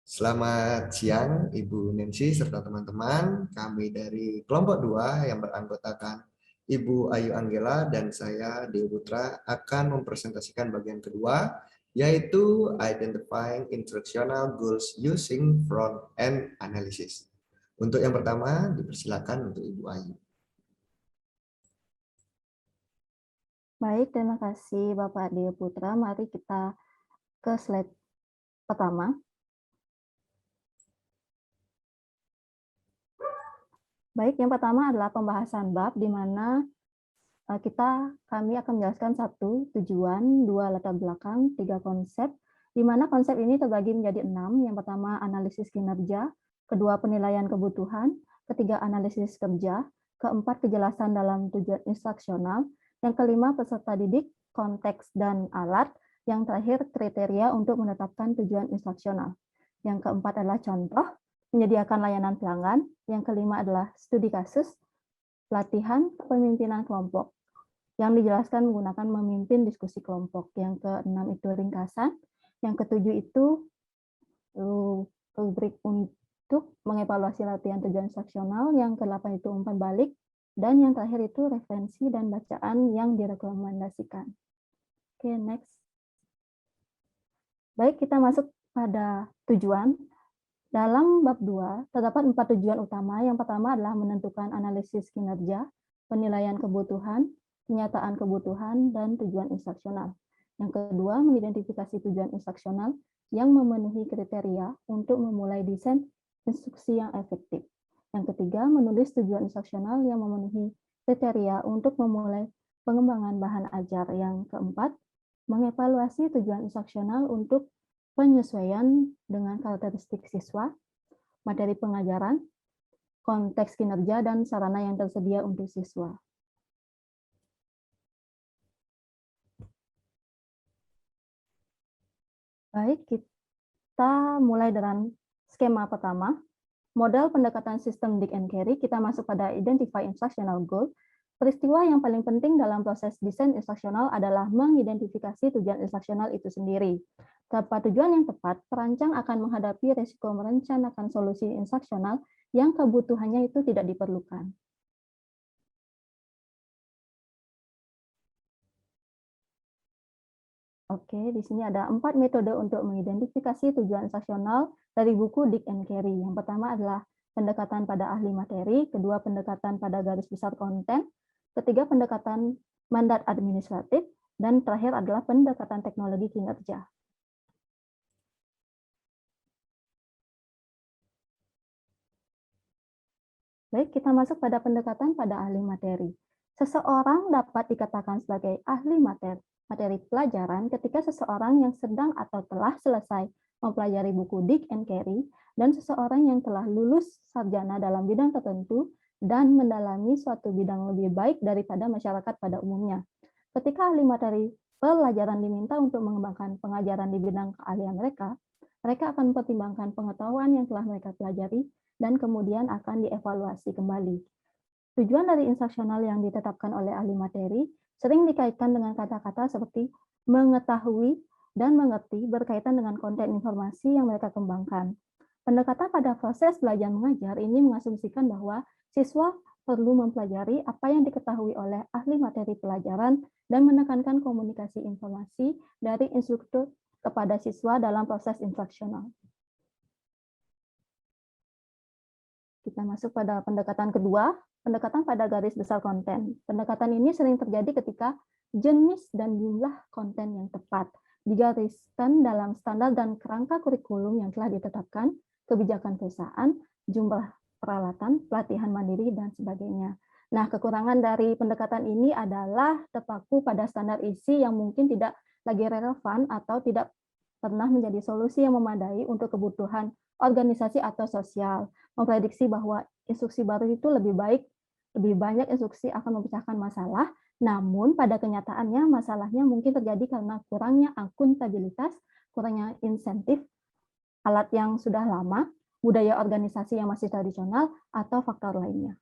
Selamat siang Ibu Nancy serta teman-teman. Kami dari kelompok 2 yang beranggotakan Ibu Ayu Anggela dan saya Deo Putra akan mempresentasikan bagian kedua, yaitu Identifying Instructional Goals Using Front-End Analysis. Untuk yang pertama, dipersilakan untuk Ibu Ayu. Baik, terima kasih Bapak Deo Putra. Mari kita ke slide pertama. Baik, yang pertama adalah pembahasan bab di mana kami akan menjelaskan 1 tujuan, 2 latar belakang, 3 konsep, di mana konsep ini terbagi menjadi 6. Yang pertama analisis kinerja, kedua penilaian kebutuhan, ketiga analisis kerja, keempat kejelasan dalam tujuan instruksional, yang kelima peserta didik, konteks dan alat, yang terakhir kriteria untuk menetapkan tujuan instruksional. Yang keempat adalah contoh, menyediakan layanan pelanggan. Yang kelima adalah studi kasus, pelatihan kepemimpinan kelompok, yang dijelaskan menggunakan memimpin diskusi kelompok. Yang keenam itu ringkasan. Yang ketujuh itu rubrik untuk mengevaluasi latihan tujuan instruksional. Yang kedelapan itu umpan balik. Dan yang terakhir itu referensi dan bacaan yang direkomendasikan. Oke, next. Baik, kita masuk pada tujuan. Dalam bab 2, terdapat 4 tujuan utama. Yang pertama adalah menentukan analisis kinerja, penilaian kebutuhan, penyataan kebutuhan, dan tujuan instruksional. Yang kedua, mengidentifikasi tujuan instruksional yang memenuhi kriteria untuk memulai desain instruksi yang efektif. Yang ketiga, menulis tujuan instruksional yang memenuhi kriteria untuk memulai pengembangan bahan ajar. Yang keempat, mengevaluasi tujuan instruksional untuk penyesuaian dengan karakteristik siswa, materi pengajaran, konteks kinerja, dan sarana yang tersedia untuk siswa. Baik, kita mulai dengan skema pertama. Modal pendekatan sistem Dick and Carey, kita masuk pada Identify Instructional Goal. Peristiwa yang paling penting dalam proses desain instruksional adalah mengidentifikasi tujuan instruksional itu sendiri. Tanpa tujuan yang tepat, perancang akan menghadapi risiko merencanakan solusi instruksional yang kebutuhannya itu tidak diperlukan. Oke, di sini ada 4 metode untuk mengidentifikasi tujuan instruksional dari buku Dick and Carey. Yang pertama adalah pendekatan pada ahli materi, kedua pendekatan pada garis besar konten, ketiga pendekatan mandat administratif, dan terakhir adalah pendekatan teknologi kinerja. Baik, kita masuk pada pendekatan pada ahli materi. Seseorang dapat dikatakan sebagai ahli materi pelajaran ketika seseorang yang sedang atau telah selesai mempelajari buku Dick and Carey dan seseorang yang telah lulus sarjana dalam bidang tertentu dan mendalami suatu bidang lebih baik daripada masyarakat pada umumnya. Ketika ahli materi pelajaran diminta untuk mengembangkan pengajaran di bidang keahlian mereka, mereka akan mempertimbangkan pengetahuan yang telah mereka pelajari dan kemudian akan dievaluasi kembali. Tujuan dari instruksional yang ditetapkan oleh ahli materi sering dikaitkan dengan kata-kata seperti mengetahui dan mengerti berkaitan dengan konten informasi yang mereka kembangkan. Pendekatan pada proses belajar mengajar ini mengasumsikan bahwa siswa perlu mempelajari apa yang diketahui oleh ahli materi pelajaran dan menekankan komunikasi informasi dari instruktur kepada siswa dalam proses instruksional. Kita masuk pada pendekatan kedua, pendekatan pada garis besar konten. Pendekatan ini sering terjadi ketika jenis dan jumlah konten yang tepat digariskan dalam standar dan kerangka kurikulum yang telah ditetapkan, kebijakan perusahaan, jumlah peralatan, pelatihan mandiri, dan sebagainya. Nah, kekurangan dari pendekatan ini adalah terpaku pada standar isi yang mungkin tidak lagi relevan atau tidak pernah menjadi solusi yang memadai untuk kebutuhan organisasi atau sosial. Memprediksi bahwa instruksi baru itu lebih banyak instruksi akan memecahkan masalah, namun pada kenyataannya masalahnya mungkin terjadi karena kurangnya akuntabilitas, kurangnya insentif, alat yang sudah lama, budaya organisasi yang masih tradisional, atau faktor lainnya.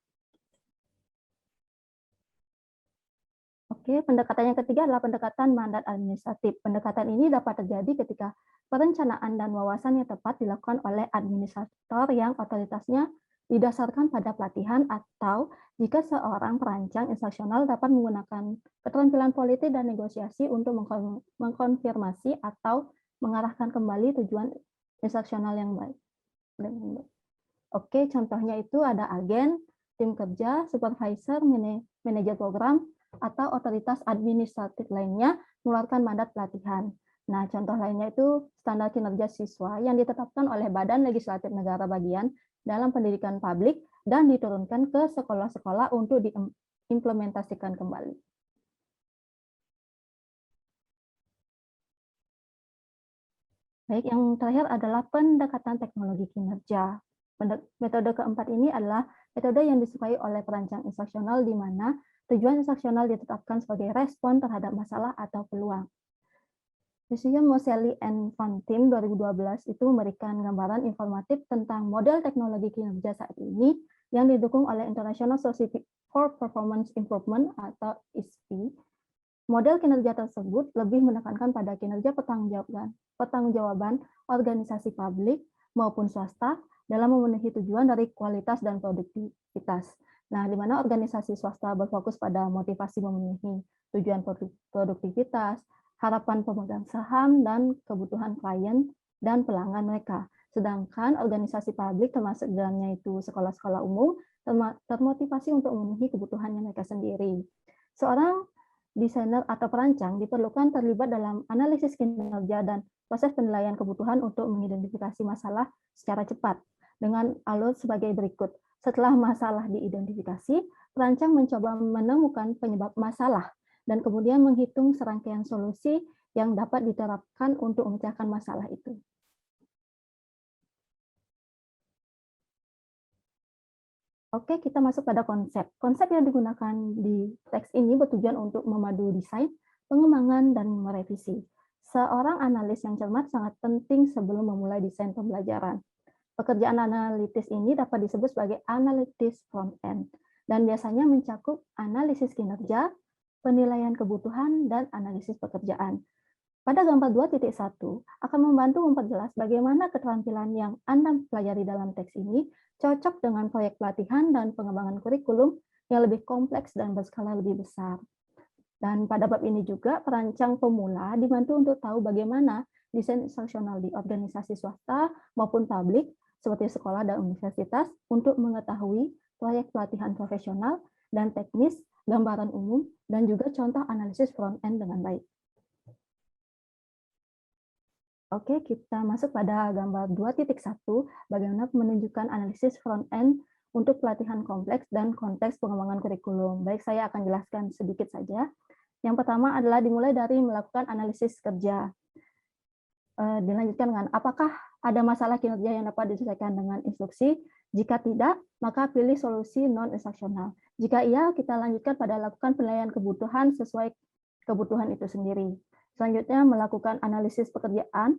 Oke, pendekatan yang ketiga adalah pendekatan mandat administratif. Pendekatan ini dapat terjadi ketika perencanaan dan wawasan yang tepat dilakukan oleh administrator yang otoritasnya didasarkan pada pelatihan, atau jika seorang perancang instruksional dapat menggunakan keterampilan politik dan negosiasi untuk mengkonfirmasi atau mengarahkan kembali tujuan instruksional yang baik. Oke, contohnya itu ada agen, tim kerja, supervisor, manajer program, atau otoritas administratif lainnya mengeluarkan mandat pelatihan. Nah, contoh lainnya itu standar kinerja siswa yang ditetapkan oleh Badan Legislatif Negara bagian dalam pendidikan publik dan diturunkan ke sekolah-sekolah untuk diimplementasikan kembali. Baik, yang terakhir adalah pendekatan teknologi kinerja. Metode keempat ini adalah metode yang disukai oleh perancang instruksional di mana tujuan instruksional ditetapkan sebagai respon terhadap masalah atau peluang. Museum Moseley and Van Tim 2012 itu memberikan gambaran informatif tentang model teknologi kinerja saat ini yang didukung oleh International Society for Performance Improvement atau ISPI. Model kinerja tersebut lebih menekankan pada kinerja pertanggungjawaban organisasi publik maupun swasta dalam memenuhi tujuan dari kualitas dan produktivitas. Nah, di mana organisasi swasta berfokus pada motivasi memenuhi tujuan produktivitas, harapan pemegang saham, dan kebutuhan klien dan pelanggan mereka. Sedangkan organisasi publik termasuk di dalamnya itu sekolah-sekolah umum termotivasi untuk memenuhi kebutuhannya mereka sendiri. Seorang desainer atau perancang diperlukan terlibat dalam analisis kinerja dan proses penilaian kebutuhan untuk mengidentifikasi masalah secara cepat dengan alur sebagai berikut. Setelah masalah diidentifikasi, perancang mencoba menemukan penyebab masalah dan kemudian menghitung serangkaian solusi yang dapat diterapkan untuk memecahkan masalah itu. Oke, kita masuk pada konsep. Konsep yang digunakan di teks ini bertujuan untuk memadu desain, pengembangan, dan merevisi. Seorang analis yang cermat sangat penting sebelum memulai desain pembelajaran. Pekerjaan analitis ini dapat disebut sebagai analitis front-end, dan biasanya mencakup analisis kinerja, penilaian kebutuhan, dan analisis pekerjaan. Pada gambar 2.1 akan membantu memperjelas bagaimana keterampilan yang Anda pelajari dalam teks ini cocok dengan proyek pelatihan dan pengembangan kurikulum yang lebih kompleks dan berskala lebih besar. Dan pada bab ini juga, perancang pemula dibantu untuk tahu bagaimana desain instruksional di organisasi swasta maupun publik, seperti sekolah dan universitas, untuk mengetahui proyek pelatihan profesional dan teknis, gambaran umum, dan juga contoh analisis front-end dengan baik. Oke, kita masuk pada gambar 2.1, bagaimana menunjukkan analisis front-end untuk pelatihan kompleks dan konteks pengembangan kurikulum. Baik, saya akan jelaskan sedikit saja. Yang pertama adalah dimulai dari melakukan analisis kerja. Dilanjutkan dengan apakah ada masalah kinerja yang dapat diselesaikan dengan instruksi. Jika tidak, maka pilih solusi non-instruksional. Jika iya, kita lanjutkan pada lakukan penilaian kebutuhan sesuai kebutuhan itu sendiri. Selanjutnya, melakukan analisis pekerjaan,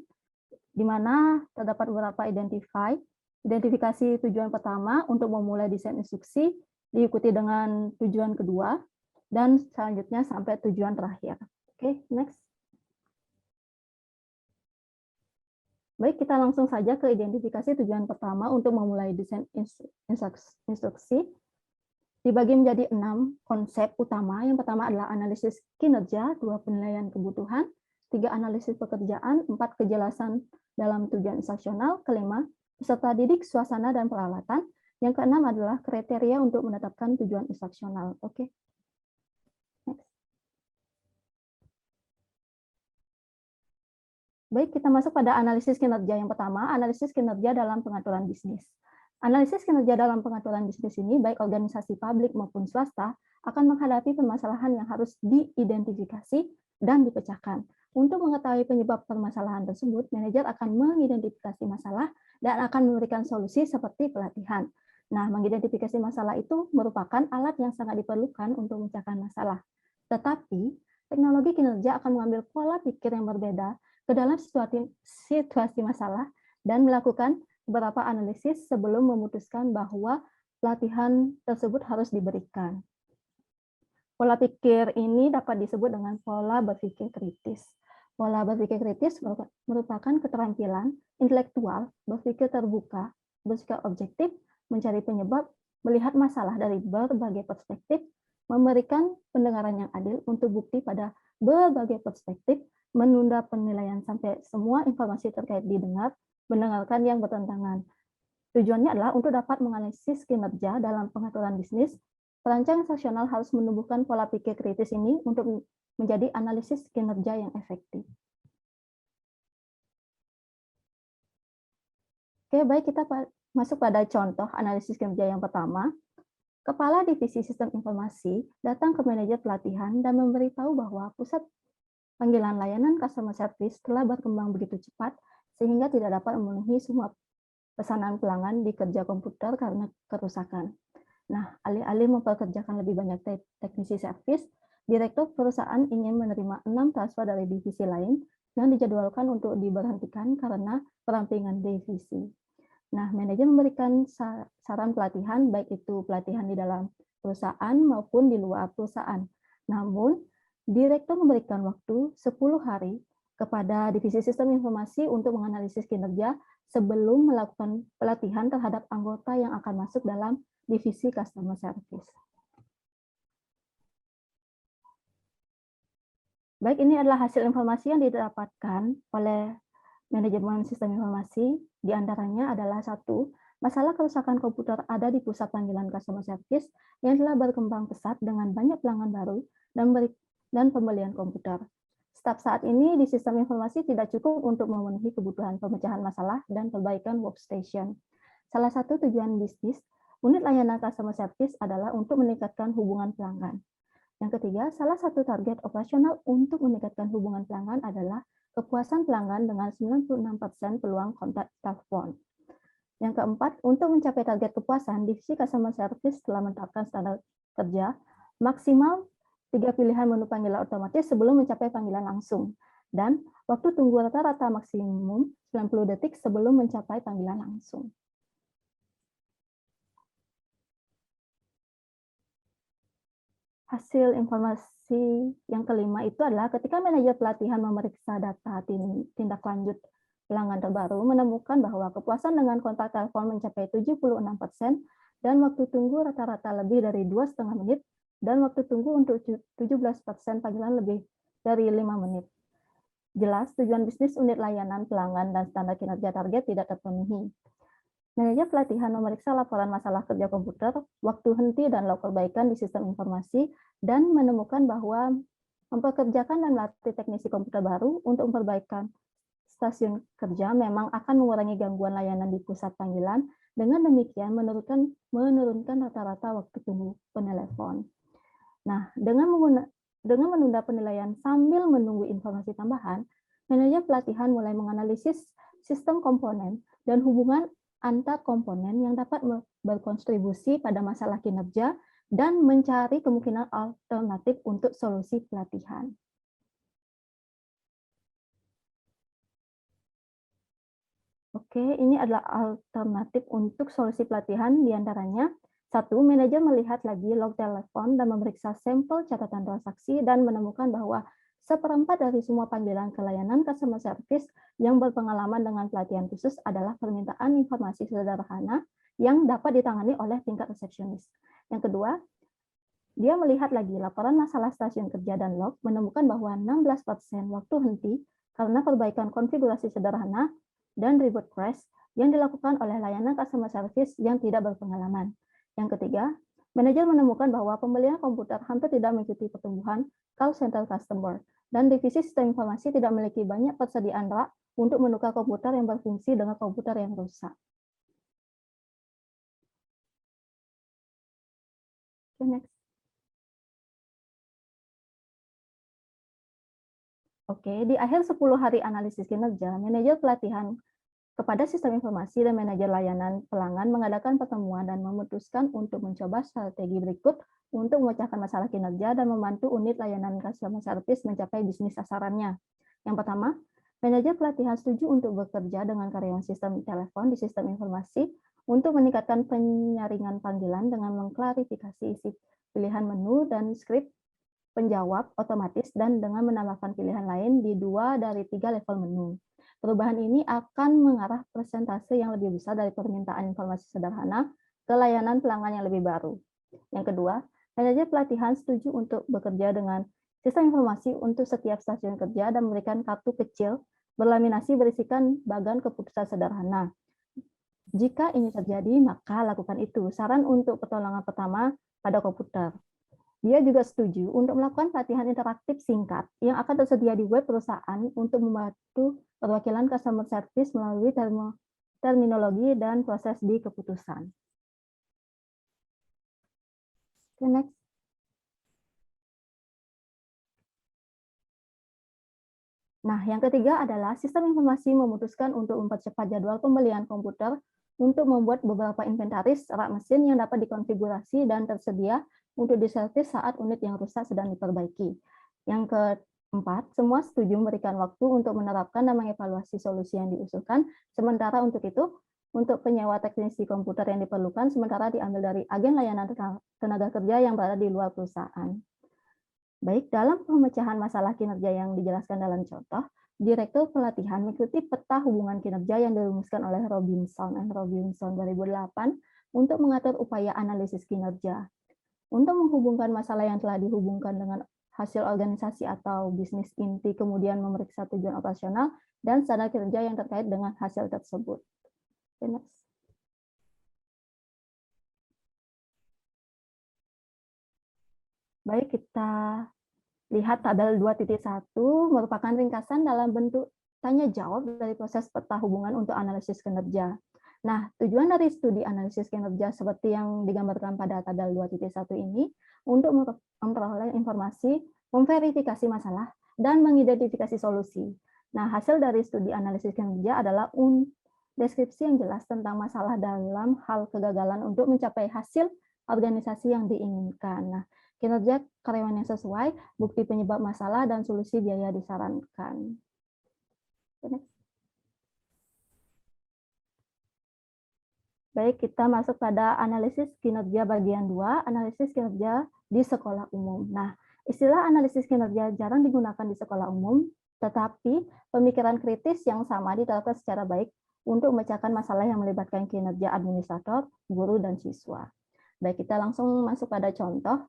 di mana terdapat beberapa identifikasi tujuan pertama untuk memulai desain instruksi, diikuti dengan tujuan kedua, dan selanjutnya sampai tujuan terakhir. Oke, next. Baik, kita langsung saja ke identifikasi tujuan pertama untuk memulai desain instruksi. Dibagi menjadi 6 konsep utama. Yang pertama adalah analisis kinerja, 2 penilaian kebutuhan, 3 analisis pekerjaan, 4 kejelasan dalam tujuan instruksional, kelima peserta didik, suasana, dan peralatan. Yang keenam adalah kriteria untuk menetapkan tujuan instruksional. Oke. Baik, kita masuk pada analisis kinerja. Yang pertama, analisis kinerja dalam pengaturan bisnis. Analisis kinerja dalam pengaturan bisnis ini, baik organisasi publik maupun swasta, akan menghadapi permasalahan yang harus diidentifikasi dan dipecahkan. Untuk mengetahui penyebab permasalahan tersebut, manajer akan mengidentifikasi masalah dan akan memberikan solusi seperti pelatihan. Nah, mengidentifikasi masalah itu merupakan alat yang sangat diperlukan untuk memecahkan masalah. Tetapi, teknologi kinerja akan mengambil pola pikir yang berbeda ke dalam situasi masalah dan melakukan beberapa analisis sebelum memutuskan bahwa pelatihan tersebut harus diberikan. Pola pikir ini dapat disebut dengan pola berpikir kritis. Pola berpikir kritis merupakan keterampilan intelektual, berpikir terbuka, bersikap objektif, mencari penyebab, melihat masalah dari berbagai perspektif, memberikan pendengaran yang adil untuk bukti pada berbagai perspektif, menunda penilaian sampai semua informasi terkait didengar, mendengarkan yang bertentangan. Tujuannya adalah untuk dapat menganalisis kinerja dalam pengaturan bisnis. Perancang nasional harus menumbuhkan pola pikir kritis ini untuk menjadi analisis kinerja yang efektif. Oke, baik, kita masuk pada contoh analisis kinerja yang pertama. Kepala Divisi Sistem Informasi datang ke manajer pelatihan dan memberitahu bahwa pusat panggilan layanan customer service telah berkembang begitu cepat sehingga tidak dapat memenuhi semua pesanan pelanggan di kerja komputer karena kerusakan. Nah, alih-alih mempekerjakan lebih banyak teknisi servis, direktur perusahaan ingin menerima 6 transfer dari divisi lain yang dijadwalkan untuk diberhentikan karena perampingan divisi. Nah, manajer memberikan saran pelatihan, baik itu pelatihan di dalam perusahaan maupun di luar perusahaan. Namun, direktur memberikan waktu 10 hari kepada divisi sistem informasi untuk menganalisis kinerja sebelum melakukan pelatihan terhadap anggota yang akan masuk dalam divisi customer service. Baik, ini adalah hasil informasi yang didapatkan oleh manajemen sistem informasi. Di antaranya adalah 1, masalah kerusakan komputer ada di pusat panggilan customer service yang telah berkembang pesat dengan banyak pelanggan baru dan pembelian komputer. Staf saat ini di sistem informasi tidak cukup untuk memenuhi kebutuhan pemecahan masalah dan perbaikan workstation. Salah satu tujuan bisnis unit layanan customer service adalah untuk meningkatkan hubungan pelanggan. Yang ketiga, salah satu target operasional untuk meningkatkan hubungan pelanggan adalah kepuasan pelanggan dengan 96% peluang kontak telepon. Yang keempat, untuk mencapai target kepuasan, divisi customer service telah menetapkan standar kerja maksimal 3 pilihan menu panggilan otomatis sebelum mencapai panggilan langsung, dan waktu tunggu rata-rata maksimum 90 detik sebelum mencapai panggilan langsung. Hasil informasi yang kelima itu adalah ketika manajer pelatihan memeriksa data tindak lanjut pelanggan terbaru, menemukan bahwa kepuasan dengan kontak telepon mencapai 76% dan waktu tunggu rata-rata lebih dari 2,5 menit, dan waktu tunggu untuk 17% panggilan lebih dari 5 menit. Jelas, tujuan bisnis unit layanan pelanggan dan standar kinerja target tidak terpenuhi. Manajer pelatihan memeriksa laporan masalah kerja komputer, waktu henti dan log perbaikan di sistem informasi, dan menemukan bahwa mempekerjakan dan melatih teknisi komputer baru untuk memperbaikan stasiun kerja memang akan mengurangi gangguan layanan di pusat panggilan, dengan demikian menurunkan rata-rata waktu tunggu penelepon. Nah, dengan menunda penilaian sambil menunggu informasi tambahan, manajer pelatihan mulai menganalisis sistem komponen dan hubungan antar komponen yang dapat berkontribusi pada masalah kinerja dan mencari kemungkinan alternatif untuk solusi pelatihan. Oke, ini adalah alternatif untuk solusi pelatihan, diantaranya 1. Manajer melihat lagi log telepon dan memeriksa sampel catatan transaksi dan menemukan bahwa 1/4 dari semua panggilan ke layanan customer service yang berpengalaman dengan pelatihan khusus adalah permintaan informasi sederhana yang dapat ditangani oleh tingkat resepsionis. Yang kedua, dia melihat lagi laporan masalah stasiun kerja dan log, menemukan bahwa 16% waktu henti karena perbaikan konfigurasi sederhana dan reboot crash yang dilakukan oleh layanan customer service yang tidak berpengalaman. Yang ketiga, manajer menemukan bahwa pembelian komputer hampir tidak mengikuti pertumbuhan call center customer, dan divisi sistem informasi tidak memiliki banyak persediaan rak untuk menukar komputer yang berfungsi dengan komputer yang rusak. Okay, next. Oke, di akhir 10 hari analisis kinerja, manajer pelatihan kepada sistem informasi dan manajer layanan pelanggan mengadakan pertemuan dan memutuskan untuk mencoba strategi berikut untuk memecahkan masalah kinerja dan membantu unit layanan customer service mencapai bisnis sasarannya. Yang pertama, manajer pelatihan setuju untuk bekerja dengan karyawan sistem telepon di sistem informasi untuk meningkatkan penyaringan panggilan dengan mengklarifikasi isi pilihan menu dan skrip penjawab otomatis dan dengan menambahkan pilihan lain di 2 dari 3 level menu. Perubahan ini akan mengarah persentase yang lebih besar dari permintaan informasi sederhana ke layanan pelanggan yang lebih baru. Yang kedua, kinerja pelatihan setuju untuk bekerja dengan sistem informasi untuk setiap stasiun kerja dan memberikan kartu kecil berlaminasi berisikan bagan keputusan sederhana. Jika ini terjadi, maka lakukan itu. Saran untuk pertolongan pertama pada komputer. Dia juga setuju untuk melakukan pelatihan interaktif singkat yang akan tersedia di web perusahaan untuk membantu perwakilan customer service melalui terminologi dan proses di keputusan. Okay, next. Nah, yang ketiga adalah sistem informasi memutuskan untuk mempercepat jadwal pembelian komputer untuk membuat beberapa inventaris rak mesin yang dapat dikonfigurasi dan tersedia untuk diservis saat unit yang rusak sedang diperbaiki. Yang keempat, semua setuju memberikan waktu untuk menerapkan dan mengevaluasi solusi yang diusulkan, sementara untuk itu, untuk penyewa teknisi komputer yang diperlukan, sementara diambil dari agen layanan tenaga kerja yang berada di luar perusahaan. Baik, dalam pemecahan masalah kinerja yang dijelaskan dalam contoh, Direktur Pelatihan mengikuti peta hubungan kinerja yang dirumuskan oleh Robinson 2008 untuk mengatur upaya analisis kinerja. Untuk menghubungkan masalah yang telah dihubungkan dengan hasil organisasi atau bisnis inti, kemudian memeriksa tujuan operasional dan standar kinerja yang terkait dengan hasil tersebut. Baik, kita lihat tabel 2.1 merupakan ringkasan dalam bentuk tanya jawab dari proses peta hubungan untuk analisis kinerja. Nah, tujuan dari studi analisis kinerja seperti yang digambarkan pada tabel 2.1 ini untuk memperoleh informasi, memverifikasi masalah, dan mengidentifikasi solusi. Nah, hasil dari studi analisis kinerja adalah deskripsi yang jelas tentang masalah dalam hal kegagalan untuk mencapai hasil organisasi yang diinginkan. Nah, kinerja karyawan yang sesuai, bukti penyebab masalah, dan solusi biaya disarankan. Baik, kita masuk pada analisis kinerja bagian 2, analisis kinerja di sekolah umum. Nah, istilah analisis kinerja jarang digunakan di sekolah umum, tetapi pemikiran kritis yang sama diterapkan secara baik untuk memecahkan masalah yang melibatkan kinerja administrator, guru, dan siswa. Baik, kita langsung masuk pada contoh.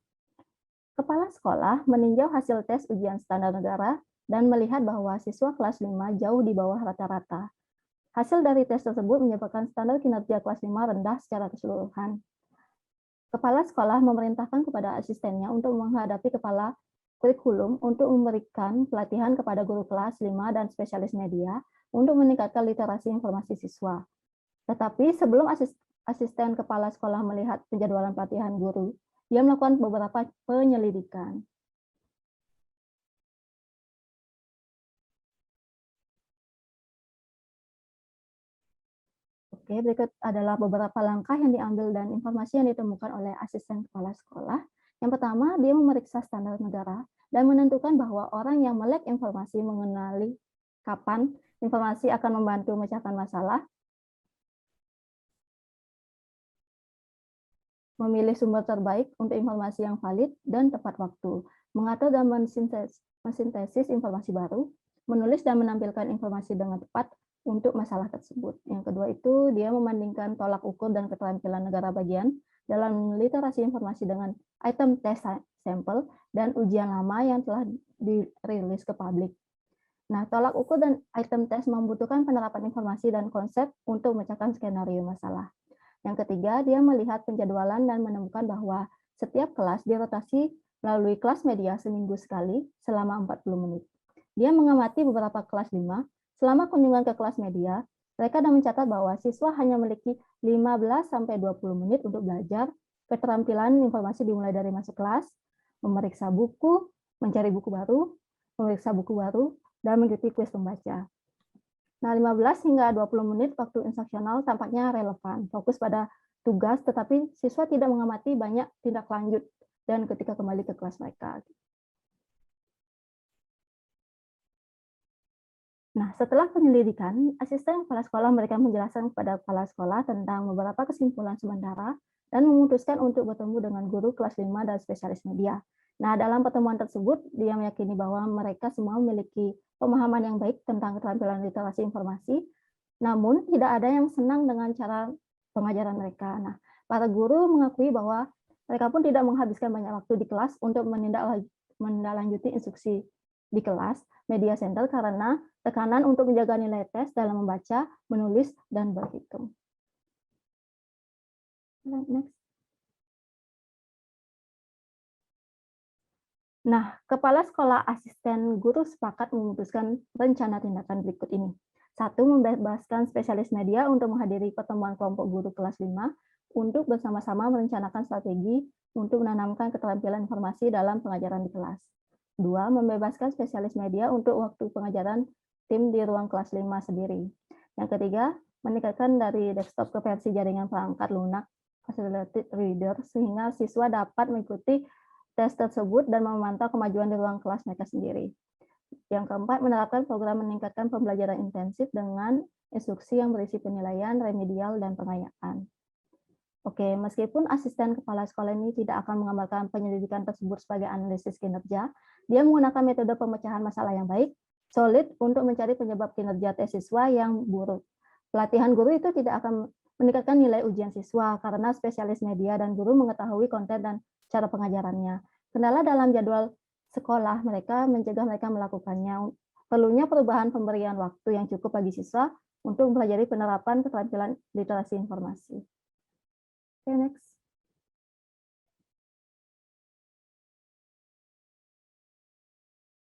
Kepala sekolah meninjau hasil tes ujian standar negara dan melihat bahwa siswa kelas 5 jauh di bawah rata-rata. Hasil dari tes tersebut menyebabkan standar kinerja kelas 5 rendah secara keseluruhan. Kepala sekolah memerintahkan kepada asistennya untuk menghadapi kepala kurikulum untuk memberikan pelatihan kepada guru kelas 5 dan spesialis media untuk meningkatkan literasi informasi siswa. Tetapi sebelum asisten kepala sekolah melihat penjadwalan pelatihan guru, dia melakukan beberapa penyelidikan. Oke, berikut adalah beberapa langkah yang diambil dan informasi yang ditemukan oleh asisten kepala sekolah. Yang pertama, dia memeriksa standar negara dan menentukan bahwa orang yang melek informasi mengenali kapan informasi akan membantu memecahkan masalah, memilih sumber terbaik untuk informasi yang valid dan tepat waktu, mengatur dan mensintesis informasi baru, menulis dan menampilkan informasi dengan tepat untuk masalah tersebut. Yang kedua itu, dia membandingkan tolak ukur dan keterampilan negara bagian dalam literasi informasi dengan item test sampel dan ujian lama yang telah dirilis ke publik. Nah, tolak ukur dan item test membutuhkan penerapan informasi dan konsep untuk memecahkan skenario masalah. Yang ketiga, dia melihat penjadwalan dan menemukan bahwa setiap kelas dirotasi melalui kelas media seminggu sekali selama 40 menit. Dia mengamati beberapa kelas 5. Selama kunjungan ke kelas media, mereka dan mencatat bahwa siswa hanya memiliki 15-20 menit untuk belajar. Keterampilan informasi dimulai dari masuk kelas, memeriksa buku, mencari buku baru, memeriksa buku baru, dan mengikuti kuis pembaca. Nah, 15 hingga 20 menit waktu instruksional tampaknya relevan, fokus pada tugas, tetapi siswa tidak mengamati banyak tindak lanjut dan ketika kembali ke kelas mereka. Nah, setelah penyelidikan, asisten kepala sekolah memberikan penjelasan kepada kepala sekolah tentang beberapa kesimpulan sementara dan memutuskan untuk bertemu dengan guru kelas 5 dan spesialis media. Nah, dalam pertemuan tersebut, dia meyakini bahwa mereka semua memiliki pemahaman yang baik tentang keterampilan literasi informasi, namun tidak ada yang senang dengan cara pengajaran mereka. Nah, para guru mengakui bahwa mereka pun tidak menghabiskan banyak waktu di kelas untuk menindaklanjuti instruksi di kelas media center karena tekanan untuk menjaga nilai tes dalam membaca, menulis, dan berhitung. Next. Nah, kepala sekolah asisten guru sepakat memutuskan rencana tindakan berikut ini. 1. Membebaskan spesialis media untuk menghadiri pertemuan kelompok guru kelas 5 untuk bersama-sama merencanakan strategi untuk menanamkan keterampilan informasi dalam pengajaran di kelas. 2. Membebaskan spesialis media untuk waktu pengajaran tim di ruang kelas 5 sendiri. Yang ketiga, meningkatkan dari desktop ke versi jaringan perangkat lunak facilitated reader sehingga siswa dapat mengikuti tes tersebut dan memantau kemajuan di ruang kelas mereka sendiri. Yang keempat, menerapkan program meningkatkan pembelajaran intensif dengan instruksi yang berisi penilaian, remedial, dan pengayaan. Oke, meskipun asisten kepala sekolah ini tidak akan menggambarkan penyelidikan tersebut sebagai analisis kinerja, dia menggunakan metode pemecahan masalah yang baik, solid untuk mencari penyebab kinerja tes siswa yang buruk. Pelatihan guru itu tidak akan meningkatkan nilai ujian siswa karena spesialis media dan guru mengetahui konten dan cara pengajarannya. Kendala dalam jadwal sekolah mereka mencegah mereka melakukannya. Perlunya perubahan pemberian waktu yang cukup bagi siswa untuk mempelajari penerapan keterampilan literasi informasi. Oke, next.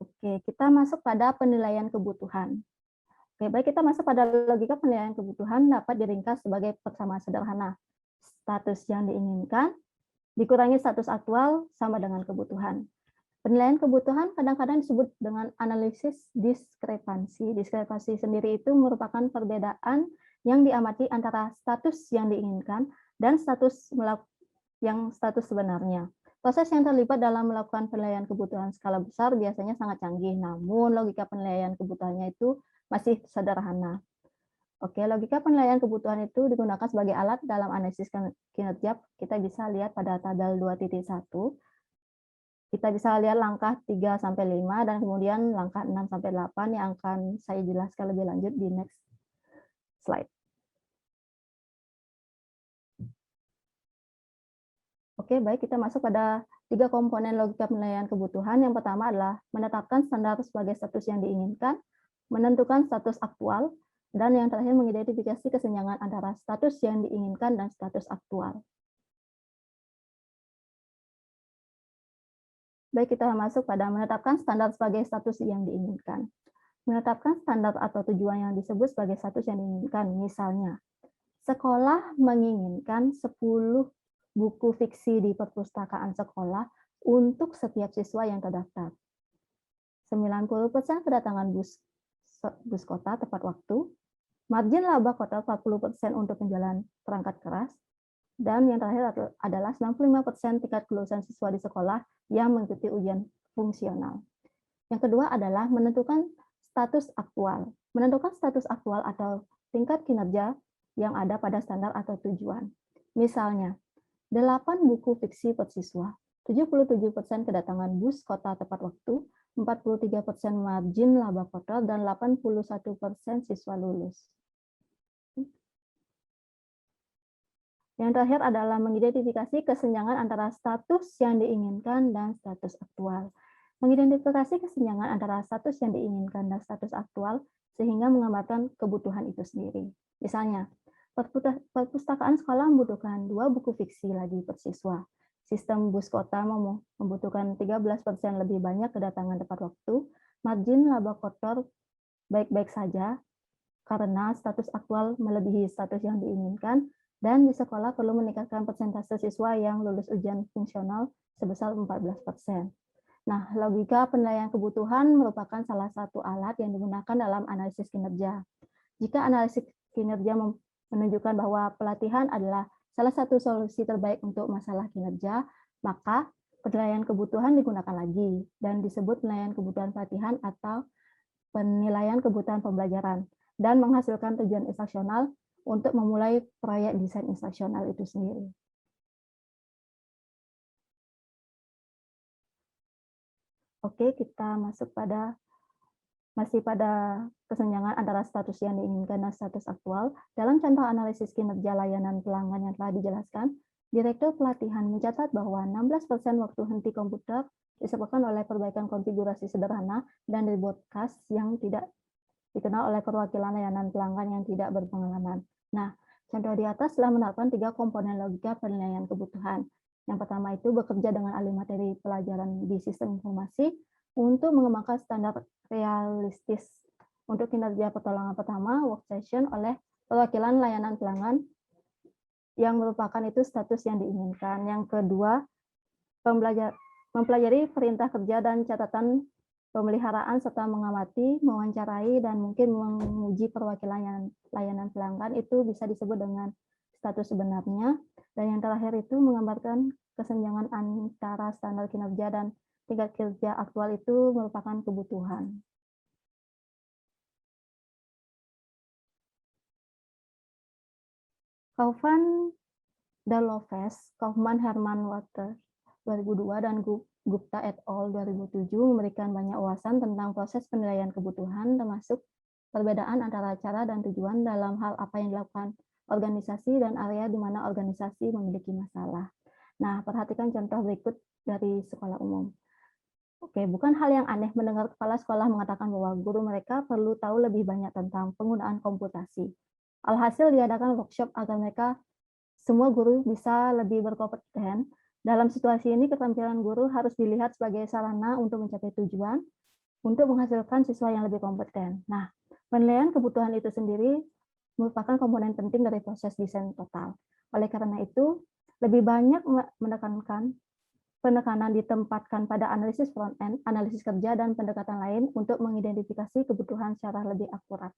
Oke, kita masuk pada penilaian kebutuhan. Oke, baik, kita masuk pada logika penilaian kebutuhan dapat diringkas sebagai persamaan sederhana. Status yang diinginkan dikurangi status aktual sama dengan kebutuhan. Penilaian kebutuhan kadang-kadang disebut dengan analisis diskrepansi. Diskrepansi sendiri itu merupakan perbedaan yang diamati antara status yang diinginkan dan status sebenarnya. Proses yang terlibat dalam melakukan penilaian kebutuhan skala besar biasanya sangat canggih, namun logika penilaian kebutuhannya itu masih sederhana. Oke, logika penilaian kebutuhan itu digunakan sebagai alat dalam analisis kinerja. Kita bisa lihat pada tabel 2.1. Kita bisa lihat langkah 3-5 dan kemudian langkah 6-8 yang akan saya jelaskan lebih lanjut di next slide. Oke, baik, kita masuk pada 3 komponen logika penilaian kebutuhan. Yang pertama adalah menetapkan standar sebagai status yang diinginkan, menentukan status aktual, dan yang terakhir mengidentifikasi kesenjangan antara status yang diinginkan dan status aktual. Baik, kita masuk pada menetapkan standar sebagai status yang diinginkan. Menetapkan standar atau tujuan yang disebut sebagai status yang diinginkan. Misalnya, sekolah menginginkan 10 buku fiksi di perpustakaan sekolah untuk setiap siswa yang terdaftar. 90% kedatangan bus kota tepat waktu, margin laba kota 40% untuk penjualan perangkat keras, dan yang terakhir adalah 95% tingkat kelulusan siswa di sekolah yang mengikuti ujian fungsional. Yang kedua adalah menentukan status aktual. Menentukan status aktual atau tingkat kinerja yang ada pada standar atau tujuan. Misalnya, 8 buku fiksi per siswa, 77% kedatangan bus kota tepat waktu, 43% margin laba kota, dan 81% siswa lulus. Yang terakhir adalah mengidentifikasi kesenjangan antara status yang diinginkan dan status aktual. Mengidentifikasi kesenjangan antara status yang diinginkan dan status aktual sehingga menggambarkan kebutuhan itu sendiri. Misalnya, perpustakaan sekolah membutuhkan 2 buku fiksi lagi per siswa. Sistem bus kota membutuhkan 13% lebih banyak kedatangan tepat waktu. Margin laba kotor baik-baik saja karena status aktual melebihi status yang diinginkan, dan di sekolah perlu meningkatkan persentase siswa yang lulus ujian fungsional sebesar 14%. Nah, logika penilaian kebutuhan merupakan salah satu alat yang digunakan dalam analisis kinerja. Jika analisis kinerja menunjukkan bahwa pelatihan adalah salah satu solusi terbaik untuk masalah kinerja, maka penilaian kebutuhan digunakan lagi dan disebut penilaian kebutuhan pelatihan atau penilaian kebutuhan pembelajaran dan menghasilkan tujuan instruksional untuk memulai proyek desain instruksional itu sendiri. Oke, kita masih pada kesenjangan antara status yang diinginkan dan status aktual. Dalam contoh analisis kinerja layanan pelanggan yang telah dijelaskan, Direktur Pelatihan mencatat bahwa 16% waktu henti komputer disebabkan oleh perbaikan konfigurasi sederhana dan broadcast yang tidak dikenal oleh perwakilan layanan pelanggan yang tidak berpengalaman. Nah, contoh di atas telah menerapkan 3 komponen logika penilaian kebutuhan. Yang pertama itu bekerja dengan ahli materi pelajaran di sistem informasi untuk mengembangkan standar realistis untuk kinerja pertolongan pertama work session oleh perwakilan layanan pelanggan yang merupakan itu status yang diinginkan. Yang kedua, mempelajari perintah kerja dan catatan pemeliharaan serta mengamati, mewawancarai, dan mungkin menguji perwakilan layanan pelanggan itu bisa disebut dengan status sebenarnya. Dan yang terakhir itu menggambarkan kesenjangan antara standar kinerja dan tingkat kerja aktual itu merupakan kebutuhan. Kaufman Daloves, Kaufman Herman Water 2002 dan Gupta et al. 2007 memberikan banyak ulasan tentang proses penilaian kebutuhan termasuk perbedaan antara cara dan tujuan dalam hal apa yang dilakukan organisasi dan area di mana organisasi memiliki masalah. Nah, perhatikan contoh berikut dari sekolah umum. Oke, bukan hal yang aneh mendengar kepala sekolah mengatakan bahwa guru mereka perlu tahu lebih banyak tentang penggunaan komputasi. Alhasil diadakan workshop agar mereka semua guru bisa lebih berkompeten. Dalam situasi ini, keterampilan guru harus dilihat sebagai sarana untuk mencapai tujuan, untuk menghasilkan siswa yang lebih kompeten. Nah, penilaian kebutuhan itu sendiri merupakan komponen penting dari proses desain total. Oleh karena itu, lebih banyak penekanan ditempatkan pada analisis front-end, analisis kerja, dan pendekatan lain untuk mengidentifikasi kebutuhan secara lebih akurat.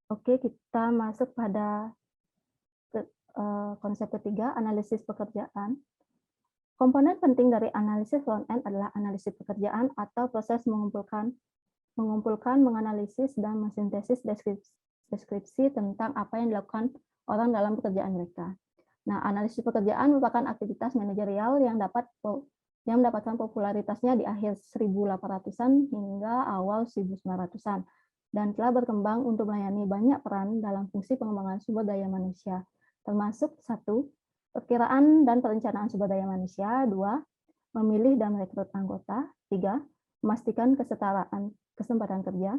Oke, kita masuk pada konsep ketiga, analisis pekerjaan. Komponen penting dari analisis front-end adalah analisis pekerjaan atau proses mengumpulkan, menganalisis, dan mensintesis deskripsi tentang apa yang dilakukan orang dalam pekerjaan mereka. Nah, analisis pekerjaan merupakan aktivitas manajerial yang mendapatkan popularitasnya di akhir 1800-an hingga awal 1900-an dan telah berkembang untuk melayani banyak peran dalam fungsi pengembangan sumber daya manusia, termasuk 1. Perkiraan dan perencanaan sumber daya manusia, 2. Memilih dan merekrut anggota, 3. Memastikan kesetaraan kesempatan kerja,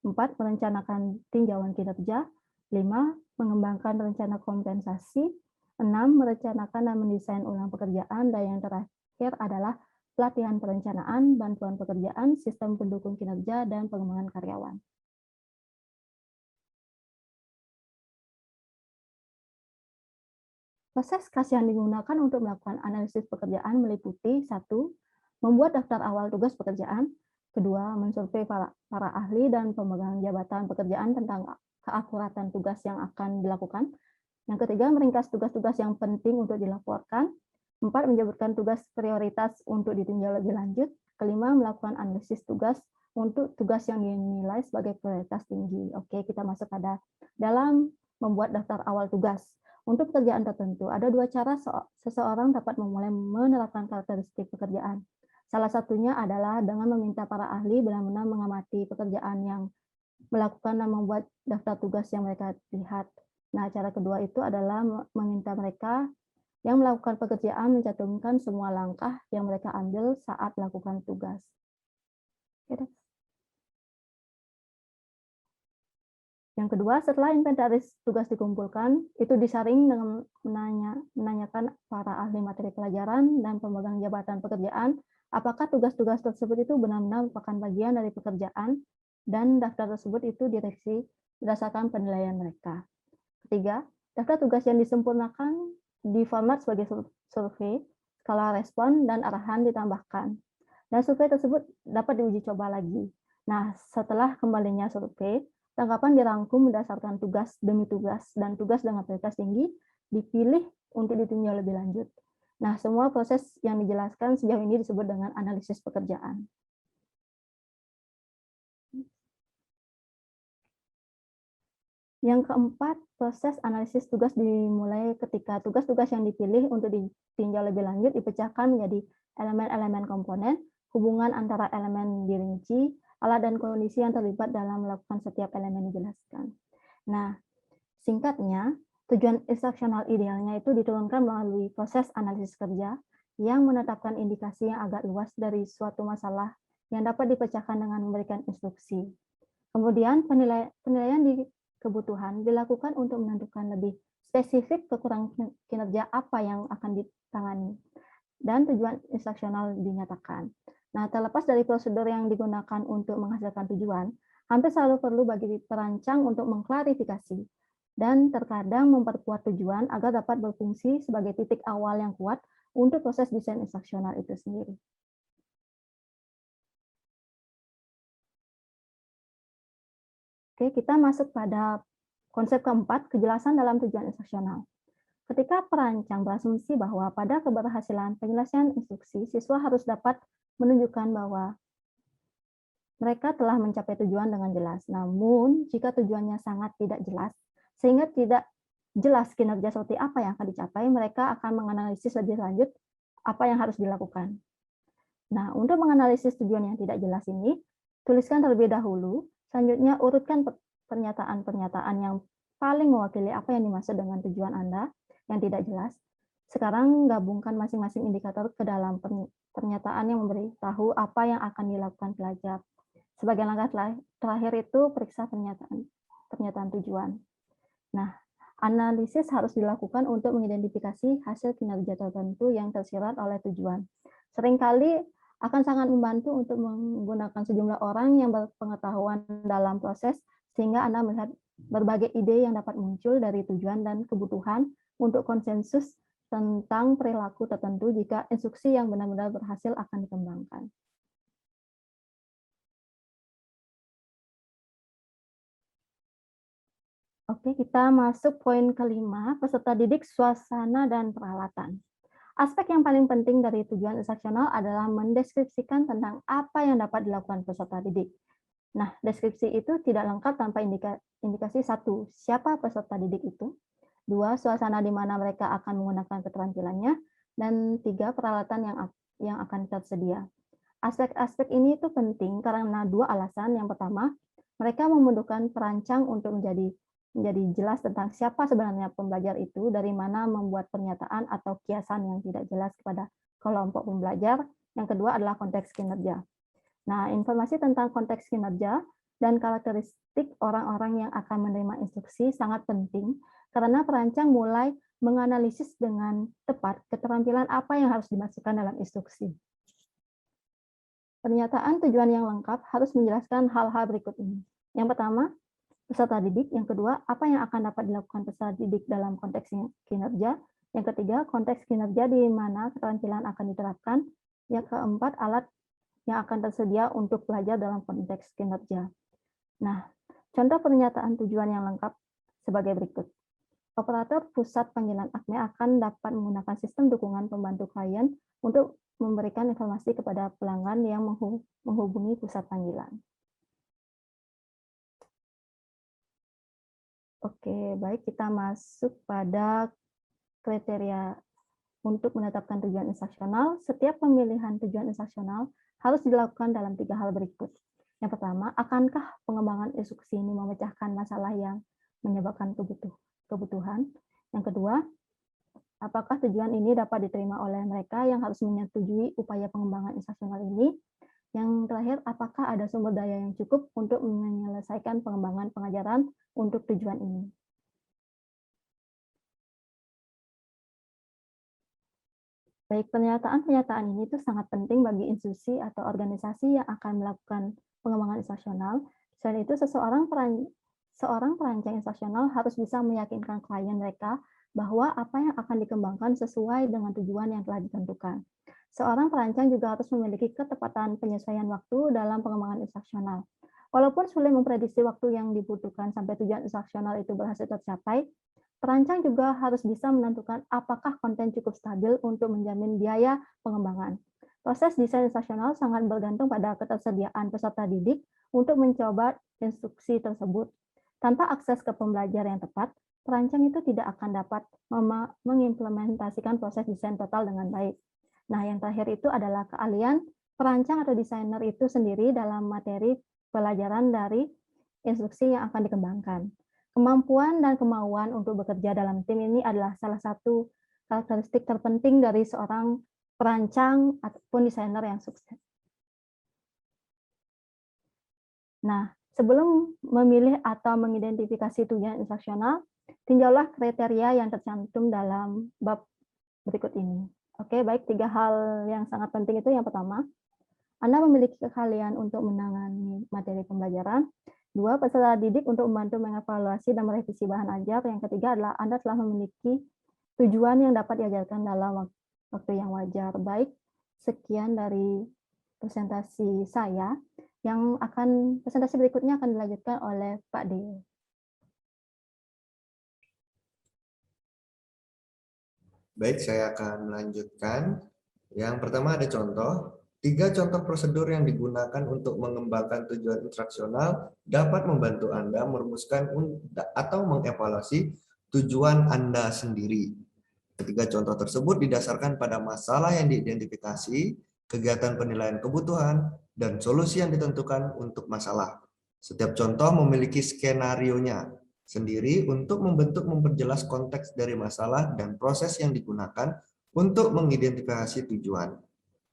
4. Merencanakan tinjauan kinerja, 5. Mengembangkan rencana kompensasi, 6. Merencanakan dan mendesain ulang pekerjaan, dan yang terakhir adalah pelatihan perencanaan, bantuan pekerjaan, sistem pendukung kinerja, dan pengembangan karyawan. Proses KAS yang digunakan untuk melakukan analisis pekerjaan meliputi 1. Membuat daftar awal tugas pekerjaan, 2. Mensurvei para ahli dan pemegang jabatan pekerjaan tentang keakuratan tugas yang akan dilakukan, yang ketiga meringkas tugas-tugas yang penting untuk dilaporkan, 4. Menyebutkan tugas prioritas untuk ditinjau lebih lanjut, kelima melakukan analisis tugas untuk tugas yang dinilai sebagai prioritas tinggi. Oke, kita masuk pada dalam membuat daftar awal tugas. Untuk pekerjaan tertentu, ada 2 cara seseorang dapat memulai menerapkan karakteristik pekerjaan. Salah satunya adalah dengan meminta para ahli benar-benar mengamati pekerjaan yang melakukan dan membuat daftar tugas yang mereka lihat. Nah, cara kedua itu adalah meminta mereka yang melakukan pekerjaan mencantumkan semua langkah yang mereka ambil saat melakukan tugas. Yang kedua, setelah inventaris tugas dikumpulkan, itu disaring dengan menanyakan para ahli materi pelajaran dan pemegang jabatan pekerjaan, apakah tugas-tugas tersebut itu benar-benar merupakan bagian dari pekerjaan, dan daftar tersebut itu direksi berdasarkan penilaian mereka. Ketiga, daftar tugas yang disempurnakan diformat sebagai survei, skala respon, dan arahan ditambahkan. Dan survei tersebut dapat diuji coba lagi. Nah, setelah kembalinya survei, tanggapan dirangkum berdasarkan tugas demi tugas dan tugas dengan prioritas tinggi dipilih untuk ditinjau lebih lanjut. Nah, semua proses yang dijelaskan sejauh ini disebut dengan analisis pekerjaan. Yang keempat, proses analisis tugas dimulai ketika tugas-tugas yang dipilih untuk ditinjau lebih lanjut dipecahkan menjadi elemen-elemen komponen, hubungan antara elemen dirinci, alat dan kondisi yang terlibat dalam melakukan setiap elemen dijelaskan. Nah, singkatnya, tujuan instruksional idealnya itu diturunkan melalui proses analisis kerja yang menetapkan indikasi yang agak luas dari suatu masalah yang dapat dipecahkan dengan memberikan instruksi. Kemudian penilaian di kebutuhan dilakukan untuk menentukan lebih spesifik kekurangan kinerja apa yang akan ditangani, dan tujuan instruksional dinyatakan. Nah, terlepas dari prosedur yang digunakan untuk menghasilkan tujuan, hampir selalu perlu bagi perancang untuk mengklarifikasi dan terkadang memperkuat tujuan agar dapat berfungsi sebagai titik awal yang kuat untuk proses desain instruksional itu sendiri. Oke, kita masuk pada konsep keempat, kejelasan dalam tujuan instruksional. Ketika perancang berasumsi bahwa pada keberhasilan penyelesaian instruksi, siswa harus dapat menunjukkan bahwa mereka telah mencapai tujuan dengan jelas. Namun, jika tujuannya sangat tidak jelas, sehingga tidak jelas kinerja seperti apa yang akan dicapai, mereka akan menganalisis lebih lanjut apa yang harus dilakukan. Nah, untuk menganalisis tujuan yang tidak jelas ini, tuliskan terlebih dahulu. Selanjutnya, urutkan pernyataan-pernyataan yang paling mewakili apa yang dimaksud dengan tujuan Anda yang tidak jelas. Sekarang, gabungkan masing-masing indikator ke dalam pernyataan yang memberitahu apa yang akan dilakukan pelajar. Sebagai langkah terakhir itu, periksa pernyataan tujuan. Nah, analisis harus dilakukan untuk mengidentifikasi hasil kinerja tertentu yang tersirat oleh tujuan. Seringkali akan sangat membantu untuk menggunakan sejumlah orang yang berpengetahuan dalam proses, sehingga Anda melihat berbagai ide yang dapat muncul dari tujuan dan kebutuhan untuk konsensus tentang perilaku tertentu jika instruksi yang benar-benar berhasil akan dikembangkan. Oke, kita masuk poin kelima, peserta didik, suasana, dan peralatan. Aspek yang paling penting dari tujuan instruksional adalah mendeskripsikan tentang apa yang dapat dilakukan peserta didik. Nah, deskripsi itu tidak lengkap tanpa indikasi satu, siapa peserta didik itu, dua, suasana di mana mereka akan menggunakan keterampilannya, dan tiga, peralatan yang akan tersedia. Aspek-aspek ini itu penting karena dua alasan. Yang pertama, mereka membutuhkan perancang untuk menjadi jelas tentang siapa sebenarnya pembelajar itu, dari mana membuat pernyataan atau kiasan yang tidak jelas kepada kelompok pembelajar. Yang kedua adalah konteks kinerja. Nah, informasi tentang konteks kinerja dan karakteristik orang-orang yang akan menerima instruksi sangat penting karena perancang mulai menganalisis dengan tepat keterampilan apa yang harus dimasukkan dalam instruksi. Pernyataan tujuan yang lengkap harus menjelaskan hal-hal berikut ini. Yang pertama, peserta didik. Yang kedua, apa yang akan dapat dilakukan peserta didik dalam konteks kinerja. Yang ketiga, konteks kinerja di mana keterampilan akan diterapkan. Yang keempat, alat yang akan tersedia untuk pelajar dalam konteks kinerja. Nah, contoh pernyataan tujuan yang lengkap sebagai berikut. Operator pusat panggilan ACME akan dapat menggunakan sistem dukungan pembantu klien untuk memberikan informasi kepada pelanggan yang menghubungi pusat panggilan. Oke, baik, kita masuk pada kriteria untuk menetapkan tujuan instruksional. Setiap pemilihan tujuan instruksional harus dilakukan dalam 3 hal berikut. Yang pertama, akankah pengembangan instruksi ini memecahkan masalah yang menyebabkan kebutuhan? Yang kedua, apakah tujuan ini dapat diterima oleh mereka yang harus menyetujui upaya pengembangan instruksional ini? Yang terakhir, apakah ada sumber daya yang cukup untuk menyelesaikan pengembangan pengajaran untuk tujuan ini? Baik, pernyataan-pernyataan ini tuh sangat penting bagi institusi atau organisasi yang akan melakukan pengembangan instruksional. Selain itu, seorang perancang instruksional harus bisa meyakinkan klien mereka bahwa apa yang akan dikembangkan sesuai dengan tujuan yang telah ditentukan. Seorang perancang juga harus memiliki ketepatan penyesuaian waktu dalam pengembangan instruksional. Walaupun sulit memprediksi waktu yang dibutuhkan sampai tujuan instruksional itu berhasil tercapai, perancang juga harus bisa menentukan apakah konten cukup stabil untuk menjamin biaya pengembangan. Proses desain instruksional sangat bergantung pada ketersediaan peserta didik untuk mencoba instruksi tersebut. Tanpa akses ke pembelajar yang tepat, perancang itu tidak akan dapat mengimplementasikan proses desain total dengan baik. Nah, yang terakhir itu adalah keahlian perancang atau desainer itu sendiri dalam materi pelajaran dari instruksi yang akan dikembangkan. Kemampuan dan kemauan untuk bekerja dalam tim ini adalah salah satu karakteristik terpenting dari seorang perancang ataupun desainer yang sukses. Nah, sebelum memilih atau mengidentifikasi tujuan instruksional, tinjaulah kriteria yang tercantum dalam bab berikut ini. Oke, baik, 3 hal yang sangat penting itu. Yang pertama, Anda memiliki keahlian untuk menangani materi pembelajaran. 2, peserta didik untuk membantu mengevaluasi dan merevisi bahan ajar. Yang ketiga adalah Anda telah memiliki tujuan yang dapat diajarkan dalam waktu yang wajar. Baik, sekian dari presentasi saya. Presentasi berikutnya akan dilanjutkan oleh Pak Deo. Baik, saya akan melanjutkan. Yang pertama ada contoh. 3 contoh prosedur yang digunakan untuk mengembangkan tujuan instruksional dapat membantu Anda merumuskan atau mengevaluasi tujuan Anda sendiri. Ketiga contoh tersebut didasarkan pada masalah yang diidentifikasi, kegiatan penilaian kebutuhan, dan solusi yang ditentukan untuk masalah. Setiap contoh memiliki skenarionya sendiri untuk memperjelas konteks dari masalah dan proses yang digunakan untuk mengidentifikasi tujuan.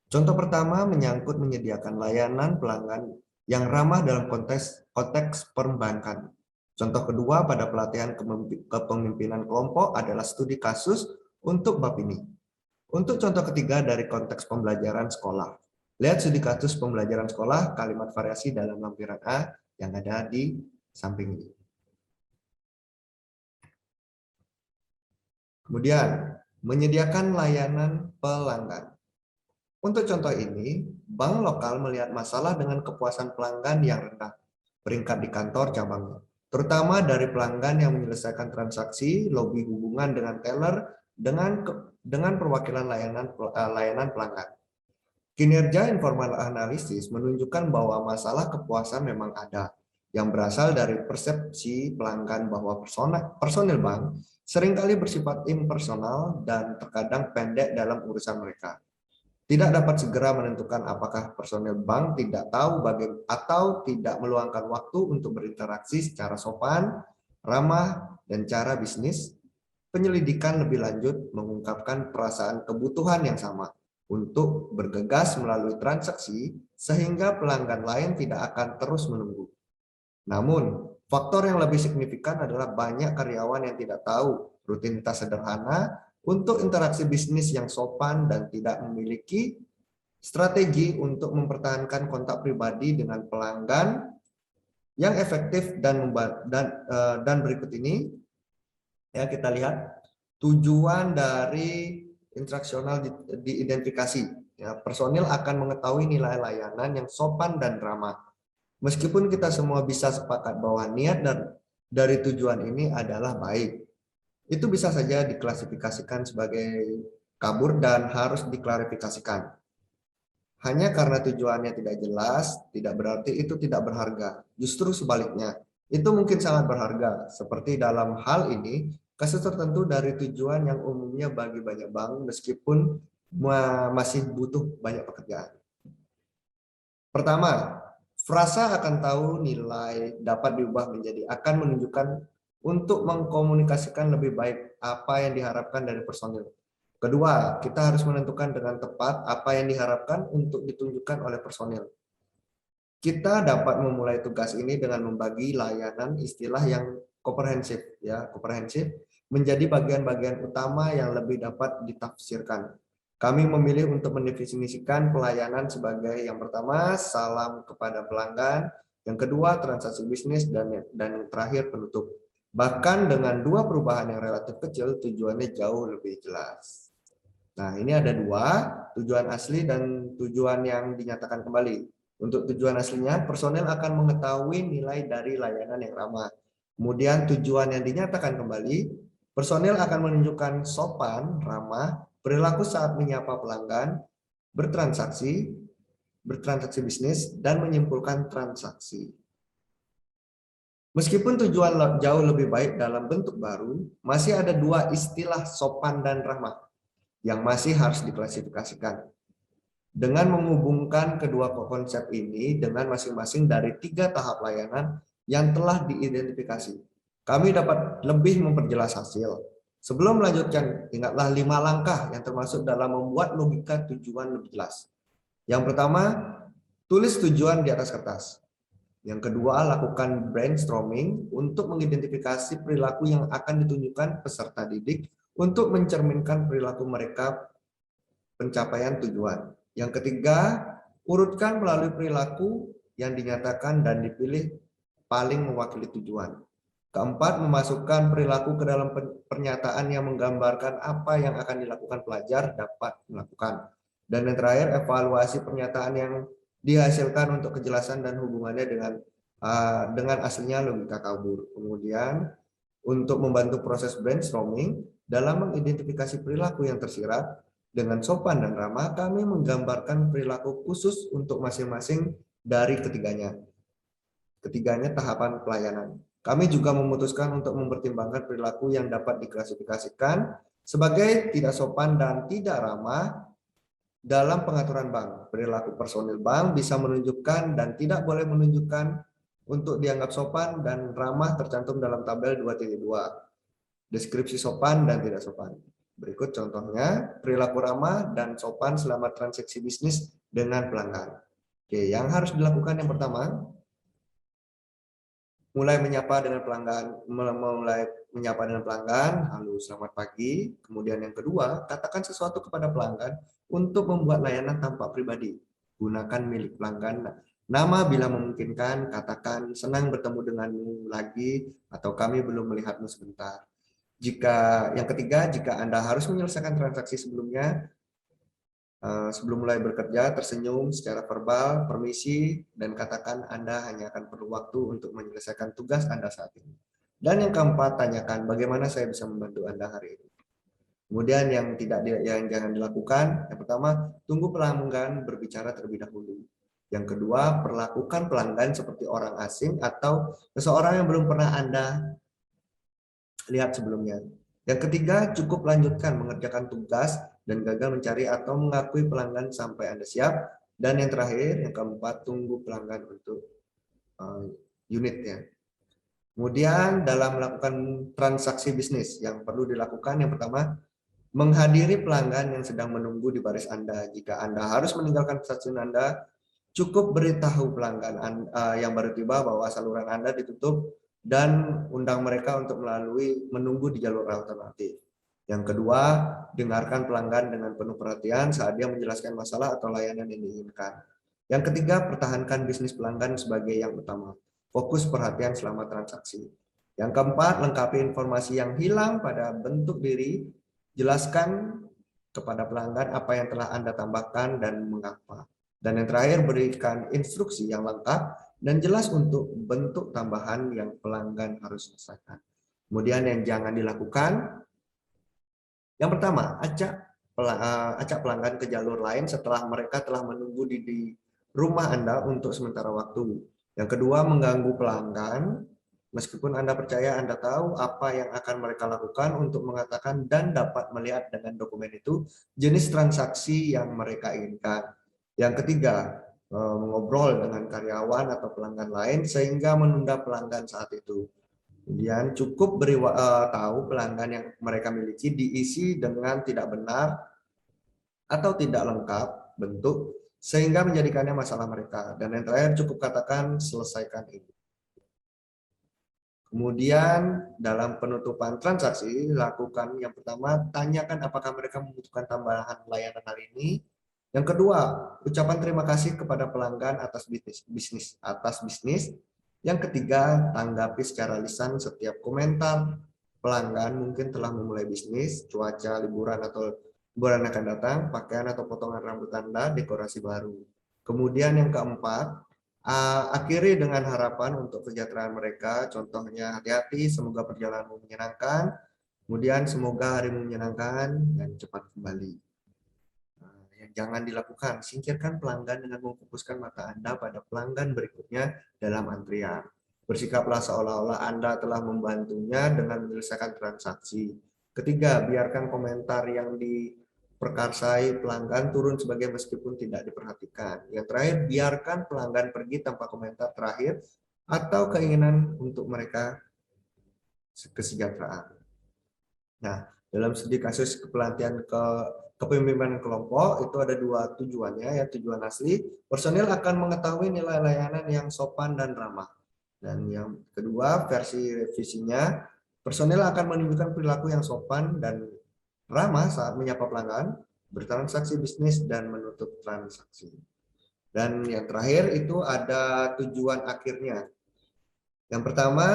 Contoh pertama menyangkut menyediakan layanan pelanggan yang ramah dalam konteks perbankan. Contoh kedua pada pelatihan kepemimpinan kelompok adalah studi kasus untuk bab ini. Untuk contoh ketiga dari konteks pembelajaran sekolah. Lihat studi kasus pembelajaran sekolah, kalimat variasi dalam lampiran A yang ada di samping ini. Kemudian, menyediakan layanan pelanggan. Untuk contoh ini, bank lokal melihat masalah dengan kepuasan pelanggan yang rendah, peringkat di kantor cabangnya, terutama dari pelanggan yang menyelesaikan transaksi, lobby hubungan dengan teller, dengan perwakilan layanan pelanggan. Kinerja informal analisis menunjukkan bahwa masalah kepuasan memang ada, yang berasal dari persepsi pelanggan bahwa personil bank seringkali bersifat impersonal dan terkadang pendek dalam urusan mereka. Tidak dapat segera menentukan apakah personil bank tidak tahu atau tidak meluangkan waktu untuk berinteraksi secara sopan, ramah, dan cara bisnis. Penyelidikan lebih lanjut mengungkapkan perasaan kebutuhan yang sama untuk bergegas melalui transaksi sehingga pelanggan lain tidak akan terus menunggu. Namun, faktor yang lebih signifikan adalah banyak karyawan yang tidak tahu rutinitas sederhana untuk interaksi bisnis yang sopan dan tidak memiliki strategi untuk mempertahankan kontak pribadi dengan pelanggan yang efektif dan berikut ini ya kita lihat tujuan dari instruksional diidentifikasi. Ya, personil akan mengetahui nilai layanan yang sopan dan ramah. Meskipun kita semua bisa sepakat bahwa niat dari tujuan ini adalah baik, itu bisa saja diklasifikasikan sebagai kabur dan harus diklarifikasikan. Hanya karena tujuannya tidak jelas, tidak berarti itu tidak berharga. Justru sebaliknya, itu mungkin sangat berharga. Seperti dalam hal ini, kasus tertentu dari tujuan yang umumnya bagi banyak bank meskipun masih butuh banyak pekerjaan. Pertama, frasa akan tahu nilai dapat diubah menjadi akan menunjukkan untuk mengkomunikasikan lebih baik apa yang diharapkan dari personil. Kedua, kita harus menentukan dengan tepat apa yang diharapkan untuk ditunjukkan oleh personil. Kita dapat memulai tugas ini dengan membagi layanan istilah yang komprehensif, ya, komprehensif menjadi bagian-bagian utama yang lebih dapat ditafsirkan. Kami memilih untuk mendefinisikan pelayanan sebagai yang pertama, salam kepada pelanggan, yang kedua, transaksi bisnis, dan yang terakhir, penutup. Bahkan dengan dua perubahan yang relatif kecil, tujuannya jauh lebih jelas. Nah, ini ada dua, tujuan asli dan tujuan yang dinyatakan kembali. Untuk tujuan aslinya, personel akan mengetahui nilai dari layanan yang ramah. Kemudian tujuan yang dinyatakan kembali, personel akan menunjukkan sopan, ramah, perilaku saat menyapa pelanggan, bertransaksi bisnis, dan menyimpulkan transaksi. Meskipun tujuan jauh lebih baik dalam bentuk baru, masih ada dua istilah sopan dan ramah yang masih harus diklasifikasikan. Dengan menghubungkan kedua konsep ini dengan masing-masing dari 3 tahap layanan yang telah diidentifikasi, kami dapat lebih memperjelas hasil. Sebelum melanjutkan, ingatlah 5 langkah yang termasuk dalam membuat logika tujuan lebih jelas. Yang pertama, tulis tujuan di atas kertas. Yang kedua, lakukan brainstorming untuk mengidentifikasi perilaku yang akan ditunjukkan peserta didik untuk mencerminkan perilaku mereka pencapaian tujuan. Yang ketiga, urutkan melalui perilaku yang dinyatakan dan dipilih paling mewakili tujuan. Keempat, memasukkan perilaku ke dalam pernyataan yang menggambarkan apa yang akan dilakukan pelajar dapat melakukan. Dan yang terakhir, evaluasi pernyataan yang dihasilkan untuk kejelasan dan hubungannya dengan aslinya logika kabur. Kemudian, untuk membantu proses brainstorming dalam mengidentifikasi perilaku yang tersirat, dengan sopan dan ramah, kami menggambarkan perilaku khusus untuk masing-masing dari ketiganya. Ketiganya tahapan pelayanan. Kami juga memutuskan untuk mempertimbangkan perilaku yang dapat diklasifikasikan sebagai tidak sopan dan tidak ramah dalam pengaturan bank. Perilaku personil bank bisa menunjukkan dan tidak boleh menunjukkan untuk dianggap sopan dan ramah tercantum dalam tabel 2.2. Deskripsi sopan dan tidak sopan. Berikut contohnya, perilaku ramah dan sopan selama transaksi bisnis dengan pelanggan. Oke, yang harus dilakukan yang pertama, mulai menyapa dengan pelanggan, halo selamat pagi. Kemudian yang kedua, katakan sesuatu kepada pelanggan untuk membuat layanan tampak pribadi. Gunakan milik pelanggan. Nama bila memungkinkan, katakan senang bertemu denganmu lagi atau kami belum melihatmu sebentar. Yang ketiga, jika Anda harus menyelesaikan transaksi sebelumnya, sebelum mulai bekerja, tersenyum secara verbal, permisi, dan katakan Anda hanya akan perlu waktu untuk menyelesaikan tugas Anda saat ini. Dan yang keempat, tanyakan bagaimana saya bisa membantu Anda hari ini. Kemudian yang jangan dilakukan, yang pertama, tunggu pelanggan berbicara terlebih dahulu. Yang kedua, perlakukan pelanggan seperti orang asing atau seseorang yang belum pernah Anda lihat sebelumnya. Yang ketiga, cukup lanjutkan mengerjakan tugas dan gagal mencari atau mengakui pelanggan sampai Anda siap. Dan yang terakhir, yang keempat, tunggu pelanggan untuk unitnya. Kemudian dalam melakukan transaksi bisnis yang perlu dilakukan, yang pertama, menghadiri pelanggan yang sedang menunggu di baris Anda. Jika Anda harus meninggalkan stasiun Anda, cukup beritahu pelanggan yang baru tiba bahwa saluran Anda ditutup dan undang mereka untuk menunggu di jalur alternatif. Yang kedua, dengarkan pelanggan dengan penuh perhatian saat dia menjelaskan masalah atau layanan yang diinginkan. Yang ketiga, pertahankan bisnis pelanggan sebagai yang utama. Fokus perhatian selama transaksi. Yang keempat, lengkapi informasi yang hilang pada bentuk diri. Jelaskan kepada pelanggan apa yang telah Anda tambahkan dan mengapa. Dan yang terakhir, berikan instruksi yang lengkap dan jelas untuk bentuk tambahan yang pelanggan harus selesaikan. Kemudian yang jangan dilakukan, yang pertama, acak pelanggan ke jalur lain setelah mereka telah menunggu di rumah Anda untuk sementara waktu. Yang kedua, mengganggu pelanggan. Meskipun Anda percaya Anda tahu apa yang akan mereka lakukan untuk mengatakan dan dapat melihat dengan dokumen itu jenis transaksi yang mereka inginkan. Yang ketiga, mengobrol dengan karyawan atau pelanggan lain sehingga menunda pelanggan saat itu. Kemudian cukup tahu pelanggan yang mereka miliki diisi dengan tidak benar atau tidak lengkap bentuk sehingga menjadikannya masalah mereka. Dan yang terakhir, cukup katakan selesaikan ini. Kemudian dalam penutupan transaksi, lakukan yang pertama, tanyakan apakah mereka membutuhkan tambahan layanan hari ini. Yang kedua, ucapan terima kasih kepada pelanggan atas bisnis. Yang ketiga, tanggapi secara lisan setiap komentar pelanggan mungkin telah memulai bisnis, cuaca, liburan atau liburan akan datang, pakaian atau potongan rambut Anda, dekorasi baru. Kemudian yang keempat, akhiri dengan harapan untuk kesejahteraan mereka, contohnya hati-hati, semoga perjalananmu menyenangkan, kemudian semoga harimu menyenangkan dan cepat kembali. Yang jangan dilakukan, singkirkan pelanggan dengan memfokuskan mata Anda pada pelanggan berikutnya dalam antrian. Bersikaplah seolah-olah Anda telah membantunya dengan menyelesaikan transaksi. Ketiga, biarkan komentar yang diperkarsai pelanggan turun sebagai meskipun tidak diperhatikan. Yang terakhir, biarkan pelanggan pergi tanpa komentar terakhir atau keinginan untuk mereka kesejahteraan. Nah, dalam studi kasus kepelatihan kepemimpinan kelompok itu ada dua tujuannya. Ya, tujuan asli, personil akan mengetahui nilai layanan yang sopan dan ramah. Dan yang kedua, versi revisinya, personil akan menunjukkan perilaku yang sopan dan ramah saat menyapa pelanggan, bertransaksi bisnis, dan menutup transaksi. Dan yang terakhir itu ada tujuan akhirnya. Yang pertama,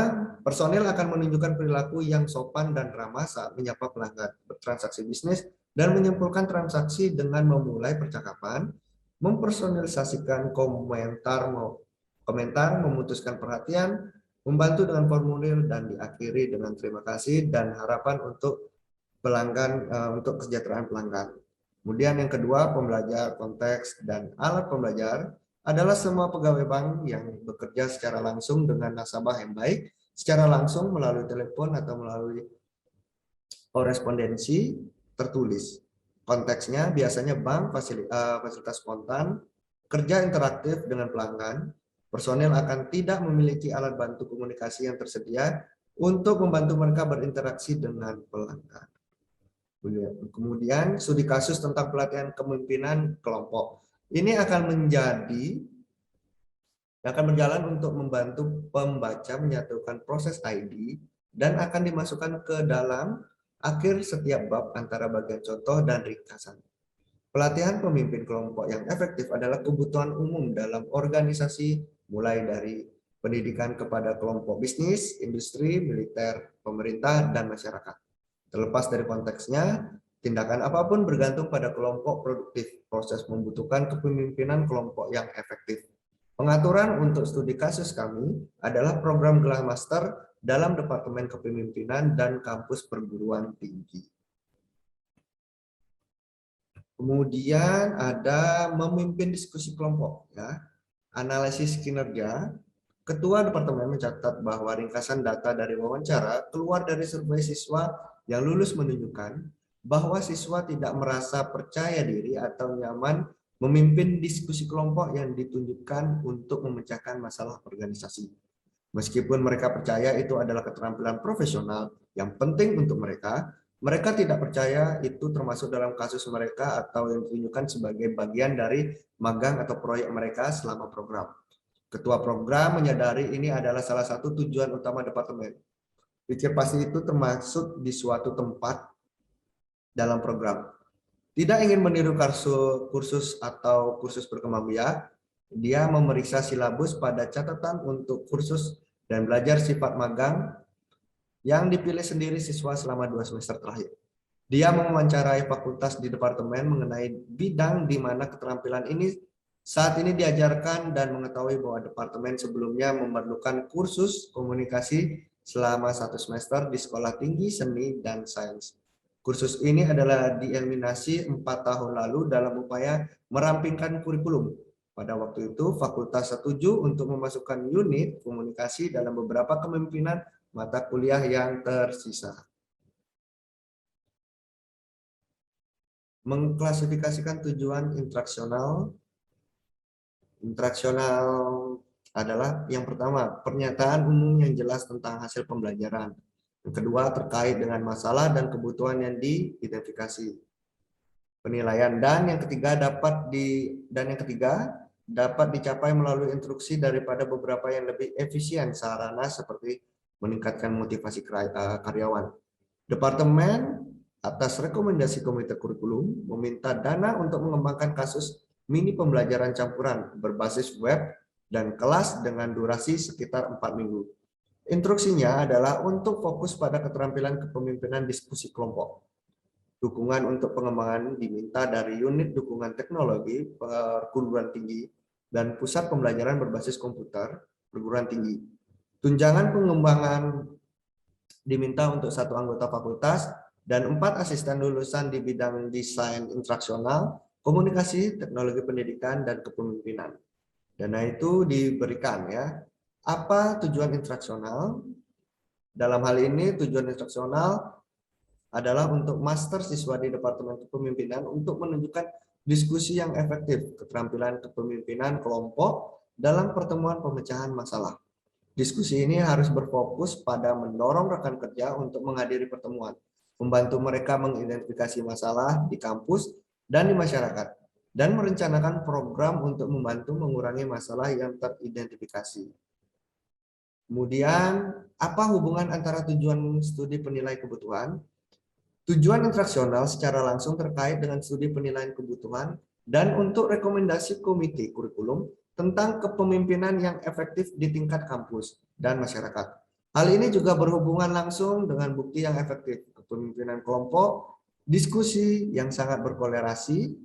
personil akan menunjukkan perilaku yang sopan dan ramah saat menyapa pelanggan, bertransaksi bisnis, dan menyimpulkan transaksi dengan memulai percakapan, mempersonalisasikan komentar, memutuskan perhatian, membantu dengan formulir, dan diakhiri dengan terima kasih dan harapan untuk pelanggan, untuk kesejahteraan pelanggan. Kemudian yang kedua, pembelajar, konteks, dan alat pembelajar adalah semua pegawai bank yang bekerja secara langsung dengan nasabah yang baik, secara langsung melalui telepon atau melalui korespondensi tertulis. Konteksnya biasanya bank, fasilitas spontan, kerja interaktif dengan pelanggan, personel akan tidak memiliki alat bantu komunikasi yang tersedia untuk membantu mereka berinteraksi dengan pelanggan. Kemudian studi kasus tentang pelatihan kepemimpinan kelompok. Ini akan berjalan untuk membantu pembaca menyatukan proses ID dan akan dimasukkan ke dalam akhir setiap bab antara bagian contoh dan ringkasan. Pelatihan pemimpin kelompok yang efektif adalah kebutuhan umum dalam organisasi, mulai dari pendidikan kepada kelompok bisnis, industri, militer, pemerintah, dan masyarakat. Terlepas dari konteksnya, tindakan apapun bergantung pada kelompok produktif. Proses membutuhkan kepemimpinan kelompok yang efektif. Pengaturan untuk studi kasus kami adalah program gelar master dalam Departemen Kepemimpinan dan kampus perguruan tinggi. Kemudian ada memimpin diskusi kelompok, ya. Analisis kinerja. Ketua Departemen mencatat bahwa ringkasan data dari wawancara keluar dari survei siswa yang lulus menunjukkan bahwa siswa tidak merasa percaya diri atau nyaman memimpin diskusi kelompok yang ditunjukkan untuk memecahkan masalah organisasi. Meskipun mereka percaya itu adalah keterampilan profesional yang penting untuk mereka, mereka tidak percaya itu termasuk dalam kasus mereka atau yang ditunjukkan sebagai bagian dari magang atau proyek mereka selama program. Ketua program menyadari ini adalah salah satu tujuan utama departemen. Pikir pasti itu termasuk di suatu tempat dalam program. Tidak ingin meniru kursus atau kursus berkembang biak, dia memeriksa silabus pada catatan untuk kursus dan belajar sifat magang yang dipilih sendiri siswa selama 2 semester terakhir. Dia mewawancarai fakultas di departemen mengenai bidang di mana keterampilan ini saat ini diajarkan dan mengetahui bahwa departemen sebelumnya memerlukan kursus komunikasi selama 1 semester di Sekolah Tinggi Seni dan Sains. Kursus ini adalah dieliminasi 4 tahun lalu dalam upaya merampingkan kurikulum. Pada waktu itu, fakultas setuju untuk memasukkan unit komunikasi dalam beberapa kepemimpinan mata kuliah yang tersisa. Mengklasifikasikan tujuan interaksional. Interaksional adalah yang pertama, pernyataan umum yang jelas tentang hasil pembelajaran. Yang kedua, terkait dengan masalah dan kebutuhan yang diidentifikasi. Penilaian dan yang ketiga dapat dicapai melalui instruksi daripada beberapa yang lebih efisien sarana seperti meningkatkan motivasi karyawan. Departemen atas rekomendasi Komite Kurikulum meminta dana untuk mengembangkan kasus mini pembelajaran campuran berbasis web dan kelas dengan durasi sekitar 4 minggu. Instruksinya adalah untuk fokus pada keterampilan kepemimpinan diskusi kelompok. Dukungan untuk pengembangan diminta dari unit dukungan teknologi perguruan tinggi dan pusat pembelajaran berbasis komputer perguruan tinggi. Tunjangan pengembangan diminta untuk 1 anggota fakultas dan 4 asisten lulusan di bidang desain interaksional, komunikasi, teknologi pendidikan, dan kepemimpinan. Dana itu diberikan, ya. Apa tujuan instruksional? Dalam hal ini tujuan instruksional adalah untuk master siswa di Departemen Kepemimpinan untuk menunjukkan diskusi yang efektif, keterampilan kepemimpinan kelompok dalam pertemuan pemecahan masalah. Diskusi ini harus berfokus pada mendorong rekan kerja untuk menghadiri pertemuan, membantu mereka mengidentifikasi masalah di kampus dan di masyarakat, dan merencanakan program untuk membantu mengurangi masalah yang teridentifikasi. Kemudian, apa hubungan antara tujuan studi penilai kebutuhan? Tujuan instruksional secara langsung terkait dengan studi penilaian kebutuhan dan untuk rekomendasi komite kurikulum tentang kepemimpinan yang efektif di tingkat kampus dan masyarakat. Hal ini juga berhubungan langsung dengan bukti yang efektif, kepemimpinan kelompok, diskusi yang sangat berkorelasi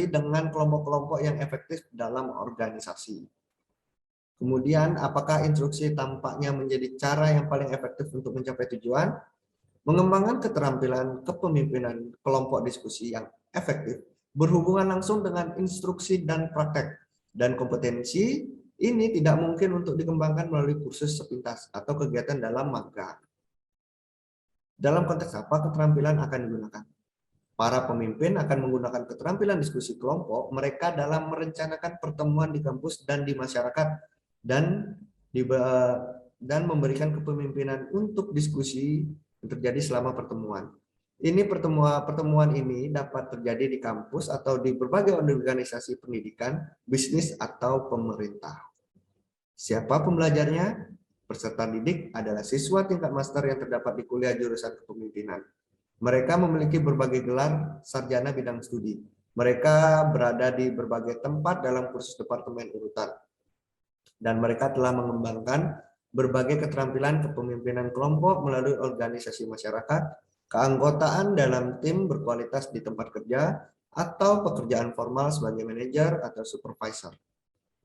dengan kelompok-kelompok yang efektif dalam organisasi. Kemudian, apakah instruksi tampaknya menjadi cara yang paling efektif untuk mencapai tujuan? Mengembangkan keterampilan kepemimpinan kelompok diskusi yang efektif berhubungan langsung dengan instruksi dan praktek, dan kompetensi ini tidak mungkin untuk dikembangkan melalui kursus sepintas atau kegiatan dalam magang. Dalam konteks apa keterampilan akan digunakan? Para pemimpin akan menggunakan keterampilan diskusi kelompok mereka dalam merencanakan pertemuan di kampus dan di masyarakat, dan memberikan kepemimpinan untuk diskusi yang terjadi selama pertemuan. Pertemuan ini dapat terjadi di kampus atau di berbagai organisasi pendidikan, bisnis, atau pemerintah. Siapa pembelajarnya? Peserta didik adalah siswa tingkat master yang terdapat di kuliah jurusan kepemimpinan. Mereka memiliki berbagai gelar sarjana bidang studi. Mereka berada di berbagai tempat dalam kursus departemen urutan. Dan mereka telah mengembangkan berbagai keterampilan kepemimpinan kelompok melalui organisasi masyarakat, keanggotaan dalam tim berkualitas di tempat kerja, atau pekerjaan formal sebagai manajer atau supervisor.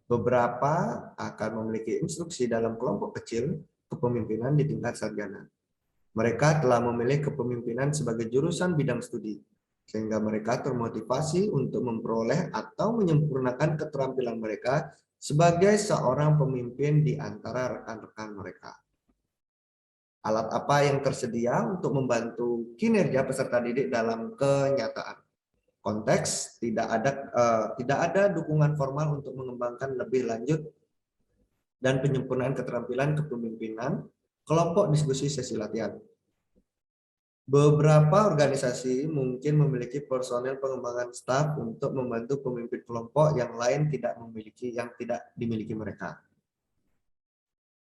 Beberapa akan memiliki instruksi dalam kelompok kecil kepemimpinan di tingkat sarjana. Mereka telah memilih kepemimpinan sebagai jurusan bidang studi, sehingga mereka termotivasi untuk memperoleh atau menyempurnakan keterampilan mereka sebagai seorang pemimpin di antara rekan-rekan mereka. Alat apa yang tersedia untuk membantu kinerja peserta didik dalam kenyataan? Konteks, tidak ada dukungan formal untuk mengembangkan lebih lanjut dan penyempurnaan keterampilan kepemimpinan kelompok diskusi sesi latihan. Beberapa organisasi mungkin memiliki personel pengembangan staf untuk membantu pemimpin kelompok yang lain tidak dimiliki mereka.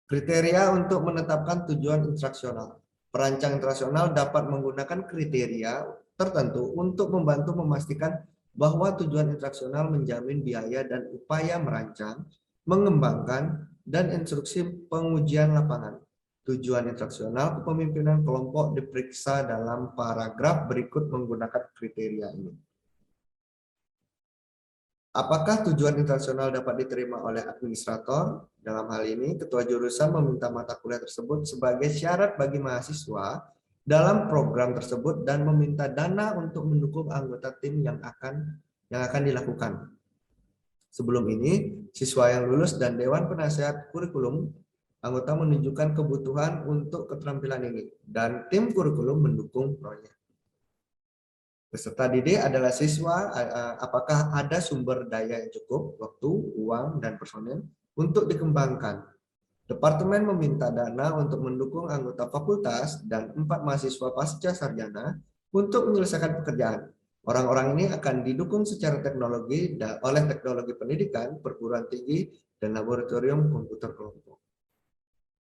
Kriteria untuk menetapkan tujuan instruksional. Perancang instruksional dapat menggunakan kriteria tertentu untuk membantu memastikan bahwa tujuan instruksional menjamin biaya dan upaya merancang, mengembangkan, dan instruksi pengujian lapangan. Tujuan instruksional kepemimpinan kelompok diperiksa dalam paragraf berikut menggunakan kriteria ini. Apakah tujuan instruksional dapat diterima oleh administrator? Dalam hal ini, ketua jurusan meminta mata kuliah tersebut sebagai syarat bagi mahasiswa dalam program tersebut dan meminta dana untuk mendukung anggota tim yang akan dilakukan. Sebelum ini, siswa yang lulus dan Dewan Penasehat Kurikulum anggota menunjukkan kebutuhan untuk keterampilan ini, dan tim kurikulum mendukung proyek. Peserta didik adalah siswa, apakah ada sumber daya yang cukup, waktu, uang, dan personel untuk dikembangkan. Departemen meminta dana untuk mendukung anggota fakultas dan 4 mahasiswa pasca sarjana untuk menyelesaikan pekerjaan. Orang-orang ini akan didukung secara teknologi oleh teknologi pendidikan, perguruan tinggi, dan laboratorium komputer kelompok.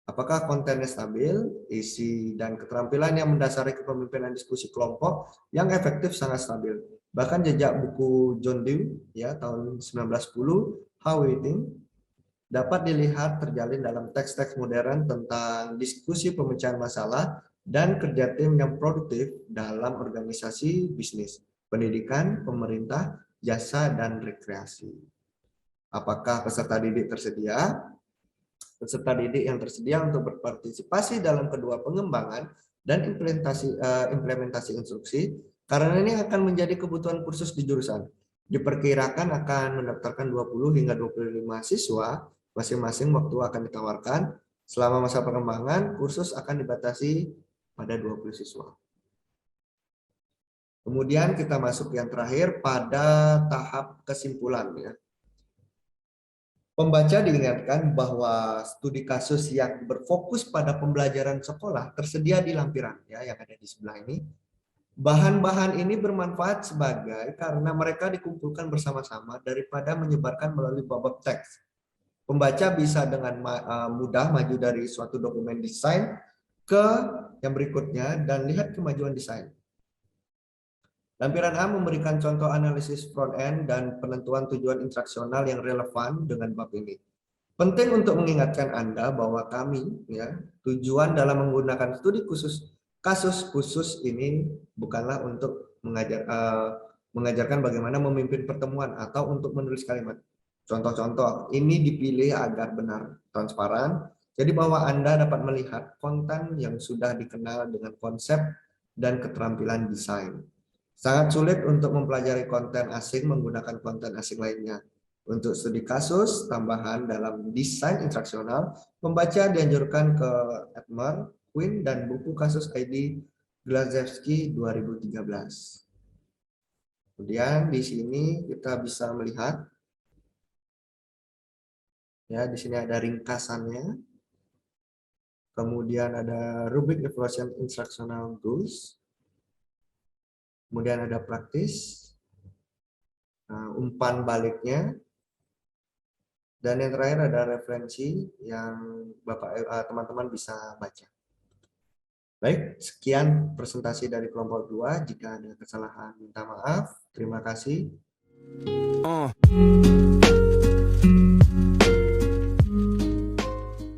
Apakah kontennya stabil, isi dan keterampilan yang mendasari kepemimpinan diskusi kelompok yang efektif sangat stabil. Bahkan jejak buku John Dewey ya tahun 1910, How We Think, dapat dilihat terjalin dalam teks-teks modern tentang diskusi pemecahan masalah dan kerja tim yang produktif dalam organisasi bisnis, pendidikan, pemerintah, jasa, dan rekreasi. Apakah peserta didik tersedia? Peserta didik yang tersedia untuk berpartisipasi dalam kedua pengembangan dan implementasi instruksi, karena ini akan menjadi kebutuhan kursus di jurusan. Diperkirakan akan mendaftarkan 20 hingga 25 siswa Masing-masing waktu akan ditawarkan. Selama masa pengembangan, kursus akan dibatasi pada 20 siswa. Kemudian kita masuk yang terakhir pada tahap kesimpulan. Ya. Pembaca diingatkan bahwa studi kasus yang berfokus pada pembelajaran sekolah tersedia di lampiran ya, yang ada di sebelah ini. Bahan-bahan ini bermanfaat sebagai karena mereka dikumpulkan bersama-sama daripada menyebarkan melalui bab teks. Pembaca bisa dengan mudah maju dari suatu dokumen desain ke yang berikutnya dan lihat kemajuan desain. Lampiran A memberikan contoh analisis front-end dan penentuan tujuan instruksional yang relevan dengan bab ini. Penting untuk mengingatkan Anda bahwa kami, ya, tujuan dalam menggunakan studi khusus kasus khusus ini bukanlah untuk mengajarkan bagaimana memimpin pertemuan atau untuk menulis kalimat. Contoh-contoh ini dipilih agar benar transparan, jadi bahwa Anda dapat melihat konten yang sudah dikenal dengan konsep dan keterampilan desain. Sangat sulit untuk mempelajari konten asing menggunakan konten asing lainnya. Untuk studi kasus tambahan dalam desain instruksional, pembaca dianjurkan ke Edmer, Quinn, dan buku kasus ID Glazewski 2013. Kemudian di sini kita bisa melihat, ya di sini ada ringkasannya. Kemudian ada rubrik evaluation instructional goals. Kemudian ada praktis, umpan baliknya. Dan yang terakhir ada referensi yang teman-teman bisa baca. Baik, sekian presentasi dari kelompok 2. Jika ada kesalahan, minta maaf. Terima kasih.